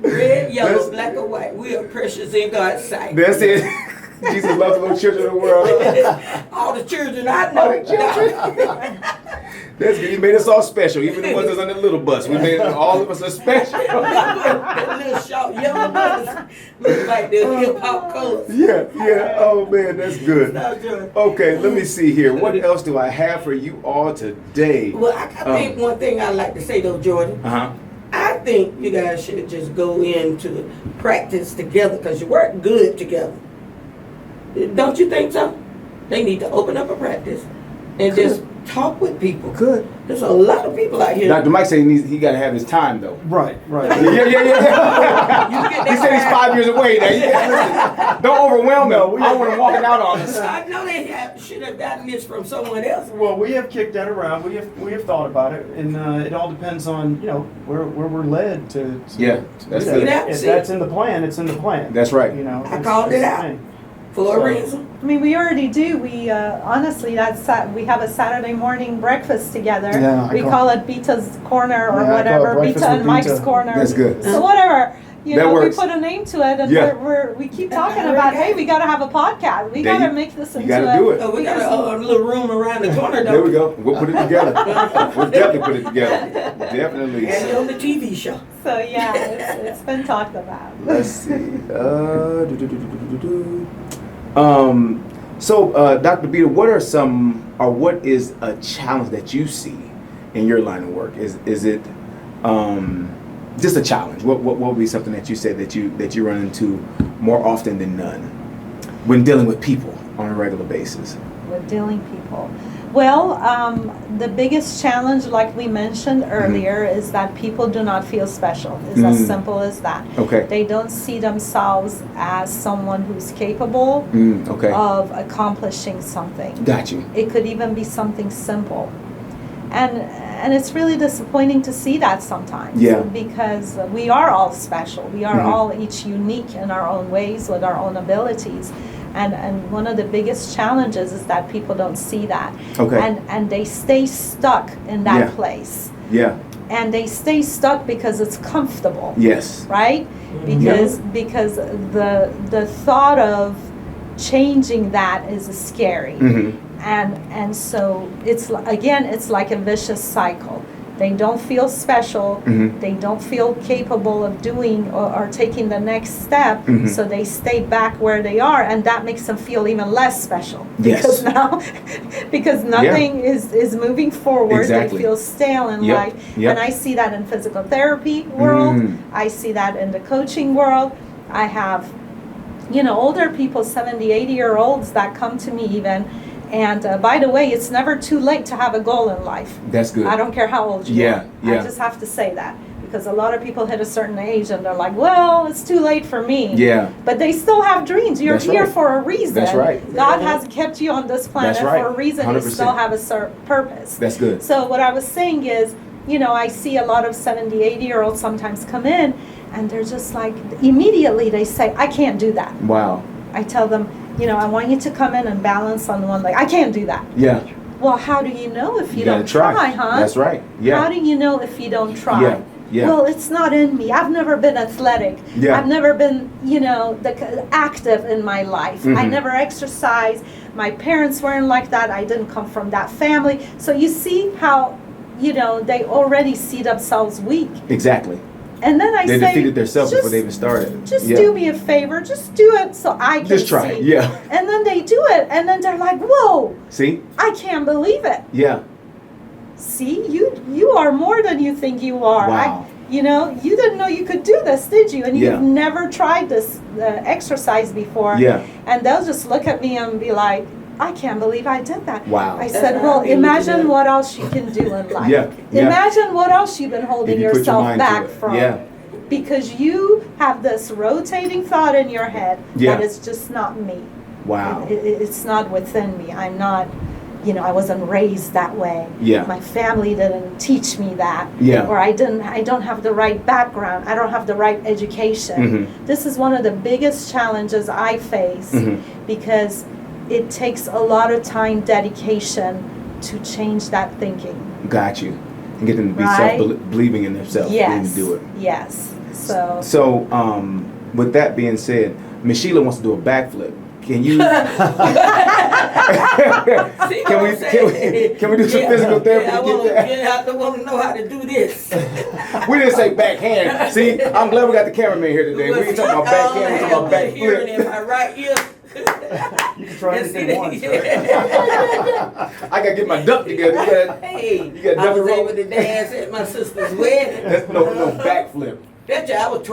Speaker 2: Red, yellow,
Speaker 1: That's-
Speaker 2: black, or white. We are precious in God's sight.
Speaker 1: That's it. Jesus loves the little children of the world.
Speaker 2: All the children I know.
Speaker 1: That's good. He made us all special, even the ones that's on the little bus. We made all of us are special.
Speaker 2: That little short yellow ones look like the hip hop colors.
Speaker 1: Yeah. Oh man, that's good.
Speaker 2: Not good.
Speaker 1: Okay, let me see here. What else do I have for you all today?
Speaker 2: Well, I think one thing I like to say though, Jordan,
Speaker 1: Uh huh.
Speaker 2: I think you guys should just go into practice together because you work good together. Don't you think so? They need to open up a practice and just talk with people.
Speaker 1: Good.
Speaker 2: There's a lot of people out here.
Speaker 1: Dr. Mike said he got to have his time though.
Speaker 3: Right.
Speaker 1: Yeah. He said he's 5 years away. Now, listen, don't overwhelm him. I want him walking out on us.
Speaker 2: I know they should have gotten this from someone else.
Speaker 3: Well, we have kicked that around. We have thought about it, and it all depends on where we're led to
Speaker 1: Yeah, that's
Speaker 3: do
Speaker 1: good.
Speaker 3: that. If that's in the plan, it's in the plan.
Speaker 1: That's right.
Speaker 2: I called it out for a reason.
Speaker 4: I mean, we already do. We honestly, we have a Saturday morning breakfast together.
Speaker 3: Yeah,
Speaker 4: we call it Beta's Corner or
Speaker 3: Yeah, I call it
Speaker 4: whatever,
Speaker 3: Breakfast
Speaker 4: Beta
Speaker 3: with
Speaker 4: and Mike's
Speaker 3: Beta.
Speaker 4: Corner.
Speaker 1: That's good.
Speaker 4: So whatever.
Speaker 1: That
Speaker 4: We
Speaker 1: works.
Speaker 4: put a name to it, and
Speaker 1: Yeah.
Speaker 4: we keep talking about, hey, we got to have a podcast. We got to make this into
Speaker 1: gotta do it.
Speaker 2: Oh, we got a little room around the corner, though.
Speaker 1: There we go. We'll put it together. We'll definitely put it together. Definitely.
Speaker 2: And on the TV show.
Speaker 4: So yeah, it's been talked about.
Speaker 1: Let's see. Dr. Beta, what is a challenge that you see in your line of work? Is it just a challenge? What would be something that you say that you run into more often than none when dealing with people on a regular basis?
Speaker 4: With dealing people. Well, the biggest challenge, like we mentioned earlier, is that people do not feel special. It's as simple as that.
Speaker 1: Okay.
Speaker 4: They don't see themselves as someone who's capable
Speaker 1: Okay.
Speaker 4: of accomplishing something.
Speaker 1: Got you.
Speaker 4: It could even be something simple. And it's really disappointing to see that sometimes.
Speaker 1: Yeah.
Speaker 4: Because we are all special. We are all each unique in our own ways with our own abilities. And one of the biggest challenges is that people don't see that.
Speaker 1: Okay.
Speaker 4: And they stay stuck in that
Speaker 1: Yeah.
Speaker 4: place.
Speaker 1: Yeah.
Speaker 4: And they stay stuck because it's comfortable.
Speaker 1: Yes.
Speaker 4: Right? Because the thought of changing that is scary. And so it's like a vicious cycle. They don't feel special. They don't feel capable of doing or taking the next step. So they stay back where they are, and that makes them feel even less special.
Speaker 1: Yes.
Speaker 4: Because nothing is moving forward.
Speaker 1: Exactly.
Speaker 4: They feel stale in
Speaker 1: Yep.
Speaker 4: life.
Speaker 1: Yep.
Speaker 4: And I see that in physical therapy world. I see that in the coaching world. I have, older people, 70, 80-year-olds that come to me even. And by the way, it's never too late to have a goal in life.
Speaker 1: That's good.
Speaker 4: I don't care how old you
Speaker 1: Yeah,
Speaker 4: are.
Speaker 1: yeah.
Speaker 4: I just have to say that. Because a lot of people hit a certain age and they're like, well, it's too late for me.
Speaker 1: Yeah.
Speaker 4: But they still have dreams. You're
Speaker 1: That's
Speaker 4: here
Speaker 1: right.
Speaker 4: for a reason.
Speaker 1: That's right.
Speaker 4: God has kept you on this planet
Speaker 1: That's right.
Speaker 4: for a reason.
Speaker 1: 100%.
Speaker 4: You still have a certain purpose.
Speaker 1: That's good.
Speaker 4: So what I was saying is, I see a lot of 70, 80-year-olds sometimes come in and they're just like, immediately they say, I can't do that.
Speaker 1: Wow.
Speaker 4: I tell them, I want you to come in and balance on one leg. I can't do that.
Speaker 1: Yeah.
Speaker 4: Well, how do you know if you
Speaker 1: gotta
Speaker 4: don't try, huh?
Speaker 1: That's right. Yeah.
Speaker 4: How do you know if you don't try?
Speaker 1: Yeah. Yeah.
Speaker 4: Well, it's not in me. I've never been athletic.
Speaker 1: Yeah.
Speaker 4: I've never been, active in my life. I never exercised. My parents weren't like that. I didn't come from that family. So you see how, they already see themselves weak.
Speaker 1: Exactly.
Speaker 4: And then I
Speaker 1: They
Speaker 4: say,
Speaker 1: defeated themselves before
Speaker 4: just-
Speaker 1: they even started.
Speaker 4: Just
Speaker 1: Yeah.
Speaker 4: do me a favor. Just do it so I can
Speaker 1: Just try
Speaker 4: see.
Speaker 1: it. Yeah.
Speaker 4: And then they do it. And then they're like, whoa,
Speaker 1: See?
Speaker 4: I can't believe it.
Speaker 1: Yeah.
Speaker 4: See, you are more than you think you are.
Speaker 1: Wow.
Speaker 4: You didn't know you could do this, did you? And
Speaker 1: Yeah.
Speaker 4: you've never tried this exercise before.
Speaker 1: Yeah.
Speaker 4: And they'll just look at me and be like, I can't believe I did that.
Speaker 1: Wow.
Speaker 4: I said, well, imagine what else you can do in life.
Speaker 1: Yeah, yeah.
Speaker 4: Imagine what else you've been holding
Speaker 1: If you put your
Speaker 4: yourself
Speaker 1: mind to
Speaker 4: back
Speaker 1: it.
Speaker 4: from.
Speaker 1: Yeah.
Speaker 4: Because you have this rotating thought in your head
Speaker 1: Yeah.
Speaker 4: that it's just not me.
Speaker 1: Wow.
Speaker 4: It's not within me. I'm not, I wasn't raised that way.
Speaker 1: Yeah.
Speaker 4: My family didn't teach me that.
Speaker 1: Yeah.
Speaker 4: Or I don't have the right background. I don't have the right education. This is one of the biggest challenges I face because it takes a lot of time, dedication to change that thinking.
Speaker 1: Got you. And get them to be
Speaker 4: Right?
Speaker 1: believing in themselves.
Speaker 4: Yes.
Speaker 1: Being to do it.
Speaker 4: Yes. So
Speaker 1: So, with that being said, Miss Sheila wants to do a backflip. Can you?
Speaker 2: See
Speaker 1: Can we
Speaker 2: what I'm saying?
Speaker 1: can we do some physical therapy
Speaker 2: I
Speaker 1: to
Speaker 2: want
Speaker 1: get that?
Speaker 2: to know how to do this.
Speaker 1: We didn't say backhand. See, I'm glad we got the cameraman here today. We ain't talking about backhand. We're talking about
Speaker 2: Hearing in
Speaker 1: backflip.
Speaker 2: my right ear.
Speaker 3: You can try
Speaker 2: And see
Speaker 3: anything
Speaker 2: that-
Speaker 3: once.
Speaker 1: I gotta get my duck together.
Speaker 2: Hey,
Speaker 1: You got
Speaker 2: I
Speaker 1: double
Speaker 2: was
Speaker 1: roll?
Speaker 2: able to dance at my sister's wedding.
Speaker 1: That's no backflip.
Speaker 2: That job, I was I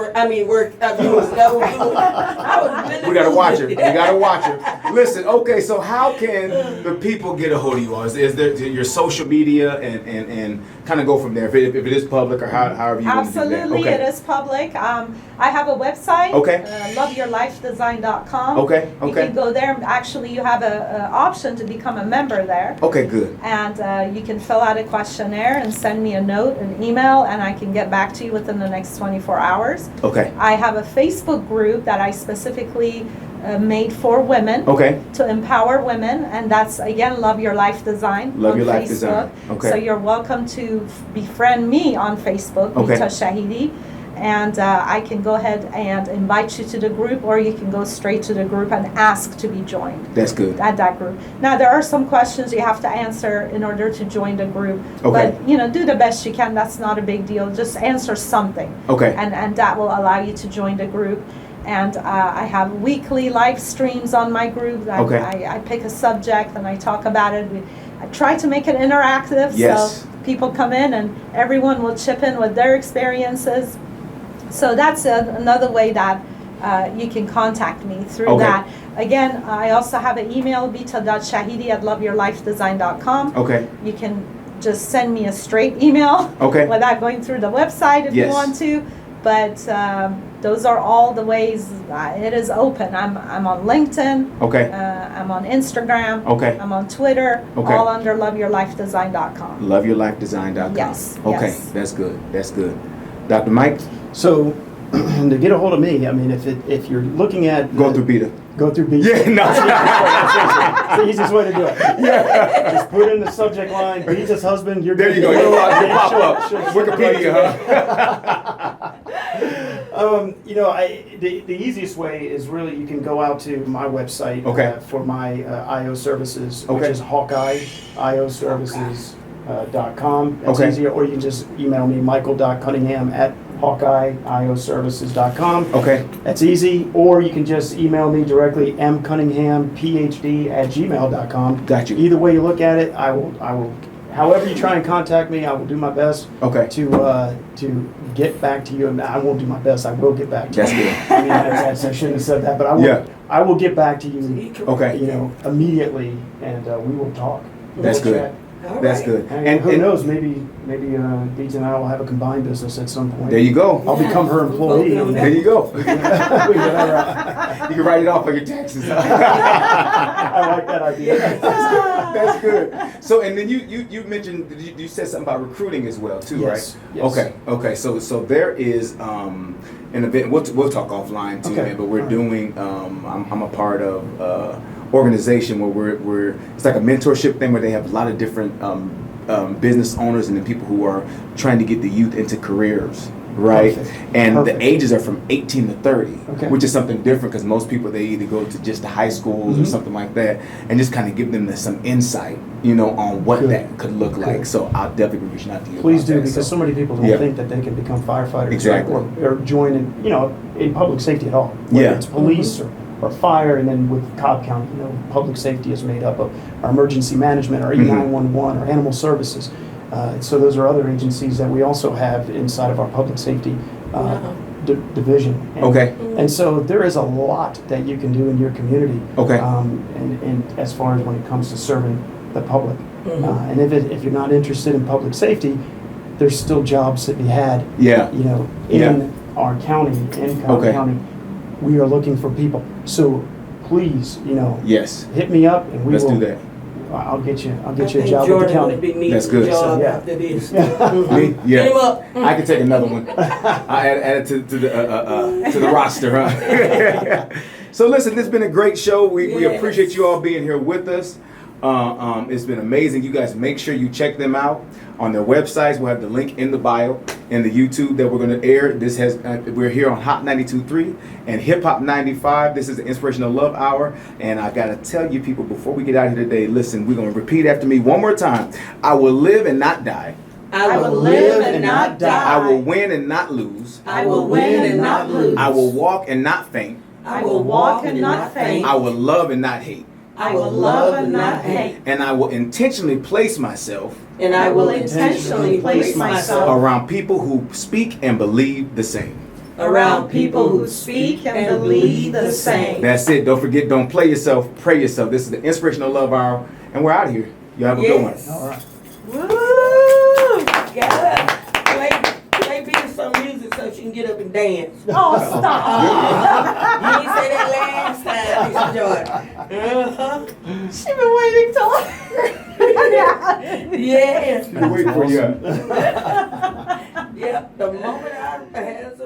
Speaker 2: was really
Speaker 1: We gotta watch her.
Speaker 2: good.
Speaker 1: We gotta watch her. Listen, okay, so how can the people get a hold of you all? Is there your social media and kind of go from there if it is public or however you want to do that?
Speaker 4: Absolutely,
Speaker 1: Okay.
Speaker 4: it is public. I have a website.
Speaker 1: Okay.
Speaker 4: LoveYourLifeDesign.com.
Speaker 1: Okay,
Speaker 4: You
Speaker 1: okay.
Speaker 4: can go there. Actually, you have a option to become a member there.
Speaker 1: Okay, good.
Speaker 4: And you can fill out a questionnaire and send me a note, an email, and I can get back to you within the next 24 hours.
Speaker 1: Okay.
Speaker 4: I have a Facebook group that I specifically made for women.
Speaker 1: Okay.
Speaker 4: To empower women, and that's again Love Your Life Design
Speaker 1: Love
Speaker 4: on
Speaker 1: Your Life
Speaker 4: Facebook.
Speaker 1: Design. Okay.
Speaker 4: So you're welcome to befriend me on Facebook,
Speaker 1: Okay.
Speaker 4: Bita Shahidi, and I can go ahead and invite you to the group, or you can go straight to the group and ask to be joined
Speaker 1: That's good.
Speaker 4: at that group. Now there are some questions you have to answer in order to join the group,
Speaker 1: Okay.
Speaker 4: but do the best you can. That's not a big deal. Just answer something,
Speaker 1: Okay.
Speaker 4: and that will allow you to join the group. And I have weekly live streams on my group.
Speaker 1: Okay.
Speaker 4: I pick a subject and I talk about it. I try to make it interactive,
Speaker 1: Yes.
Speaker 4: so people come in and everyone will chip in with their experiences. So that's another way that you can contact me through
Speaker 1: Okay.
Speaker 4: that. Again, I also have an email, bita.shahidi@loveyourlifedesign.com.
Speaker 1: Okay.
Speaker 4: You can just send me a straight email
Speaker 1: Okay.
Speaker 4: without going through the website if you
Speaker 1: Yes.
Speaker 4: want to. But those are all the ways. It is open. I'm on LinkedIn.
Speaker 1: Okay.
Speaker 4: I'm on Instagram.
Speaker 1: Okay.
Speaker 4: I'm on Twitter.
Speaker 1: Okay.
Speaker 4: All under loveyourlifedesign.com.
Speaker 1: LoveYourLifeDesign.com.
Speaker 4: Yes,
Speaker 1: Okay.
Speaker 4: yes.
Speaker 1: That's good. That's good. Dr. Mike,
Speaker 3: So, to get a hold of me, I mean, if you're looking at
Speaker 1: go through Peter.
Speaker 3: Go through B.
Speaker 1: Yeah, no.
Speaker 3: It's the easiest way to do it. Yeah. Just put in the subject line, Beata's husband, you're
Speaker 1: There
Speaker 3: good
Speaker 1: you
Speaker 3: to
Speaker 1: go. You'll pop
Speaker 3: Should-
Speaker 1: up.
Speaker 3: should-
Speaker 1: Wikipedia, huh?
Speaker 3: The easiest way is really you can go out to my website
Speaker 1: Okay.
Speaker 3: for my IO services,
Speaker 1: Okay.
Speaker 3: which is HawkeyeIOServices.com. That's
Speaker 1: Okay.
Speaker 3: easier. Or you can just email me, michael.cunningham@HawkeyeIOServices.com.
Speaker 1: Okay.
Speaker 3: That's easy. Or you can just email me directly, mcunninghamphd@gmail.com.
Speaker 1: Got you.
Speaker 3: Either way you look at it, I will. However you try and contact me, I will do my best
Speaker 1: Okay.
Speaker 3: to get back to you. And I won't do my best. I will get back to
Speaker 1: That's
Speaker 3: you.
Speaker 1: good.
Speaker 3: I mean, I shouldn't have said that, but I will.
Speaker 1: Yeah.
Speaker 3: I will get back to you.
Speaker 1: Okay.
Speaker 3: Immediately, and we will talk.
Speaker 1: That's
Speaker 3: We'll
Speaker 1: good.
Speaker 3: chat.
Speaker 2: All
Speaker 1: That's
Speaker 2: right.
Speaker 1: good.
Speaker 3: And who knows? Maybe Beats and I will have a combined business at some point.
Speaker 1: There you go.
Speaker 3: I'll become her employee. and
Speaker 1: There you go.
Speaker 3: we can have
Speaker 1: You can write it off on your taxes.
Speaker 3: I like that idea.
Speaker 1: That's good. So, and then you mentioned you said something about recruiting as well too,
Speaker 3: Yes,
Speaker 1: right?
Speaker 3: yes.
Speaker 1: Okay. So there is an event. We'll talk offline too,
Speaker 3: Okay.
Speaker 1: man. But we're
Speaker 3: All right.
Speaker 1: doing. I'm a part of organization where we're it's like a mentorship thing where they have a lot of different business owners and the people who are trying to get the youth into careers. Right,
Speaker 3: Perfect.
Speaker 1: and
Speaker 3: Perfect.
Speaker 1: the ages are from 18 to 30,
Speaker 3: Okay.
Speaker 1: which is something different because most people they either go to just the high schools or
Speaker 3: Mhm.
Speaker 1: something like that, and just kind of give them some insight, on what
Speaker 3: Good.
Speaker 1: that could look like.
Speaker 3: Good.
Speaker 1: So I'll definitely be reaching out to you.
Speaker 3: Please
Speaker 1: about
Speaker 3: do,
Speaker 1: that.
Speaker 3: because so many people don't
Speaker 1: Yeah.
Speaker 3: think that they can become firefighters
Speaker 1: Exactly.
Speaker 3: or join in public safety at all. Whether
Speaker 1: Yeah.
Speaker 3: it's police or fire, and then with Cobb County, public safety is made up of our emergency management, our E911, our animal services. So those are other agencies that we also have inside of our public safety division. And,
Speaker 1: Okay.
Speaker 3: And so there is a lot that you can do in your community.
Speaker 1: Okay.
Speaker 3: And as far as when it comes to serving the public. And if you're not interested in public safety, there's still jobs to be had.
Speaker 1: Yeah.
Speaker 3: In our county, in Cobb
Speaker 1: Okay.
Speaker 3: County, we are looking for people. So please,
Speaker 1: Yes.
Speaker 3: hit me up and we
Speaker 1: Let's
Speaker 3: will.
Speaker 1: do that.
Speaker 3: I'll get you a
Speaker 2: I
Speaker 3: job
Speaker 2: think
Speaker 3: with the
Speaker 2: Jordan
Speaker 3: county.
Speaker 2: would be needing
Speaker 1: That's good.
Speaker 2: a job
Speaker 3: Yeah.
Speaker 2: after this.
Speaker 1: Me?
Speaker 2: Get
Speaker 1: Yeah.
Speaker 2: him up.
Speaker 1: I can take another one. I add it to the roster, huh? So listen, this has been a great show. We
Speaker 2: Yes.
Speaker 1: appreciate you all being here with us. It's been amazing. You guys make sure you check them out on their websites. We'll have the link in the bio and the YouTube that we're going to air. This has we're here on Hot 92.3 and Hip Hop 95. This is the Inspirational Love Hour, and I got to tell you people before we get out here today, listen, we're going to repeat after me one more time. I will live and not die.
Speaker 2: I will live and not die.
Speaker 1: I will win and not lose.
Speaker 2: I will win and not lose.
Speaker 1: I will walk and not faint.
Speaker 2: I will walk and not faint.
Speaker 1: I will love and not hate.
Speaker 2: I will love and not hate.
Speaker 1: And I will intentionally place myself
Speaker 2: And I will intentionally place myself
Speaker 1: around people who speak and believe the same.
Speaker 2: around people who speak and believe the same.
Speaker 1: That's it. Don't forget, don't play yourself, pray yourself. This is the Inspirational Love Hour, and we're out of here. You have a good one.
Speaker 2: Yes.
Speaker 3: All right.
Speaker 2: Woo! Yeah. Play Beatty some music so she can get up and dance.
Speaker 4: Oh, stop.
Speaker 2: You didn't say that last time, Miss Jordan.
Speaker 4: She's been waiting till.
Speaker 2: Yes.
Speaker 1: We're waiting for you.
Speaker 2: Yep. The moment I had some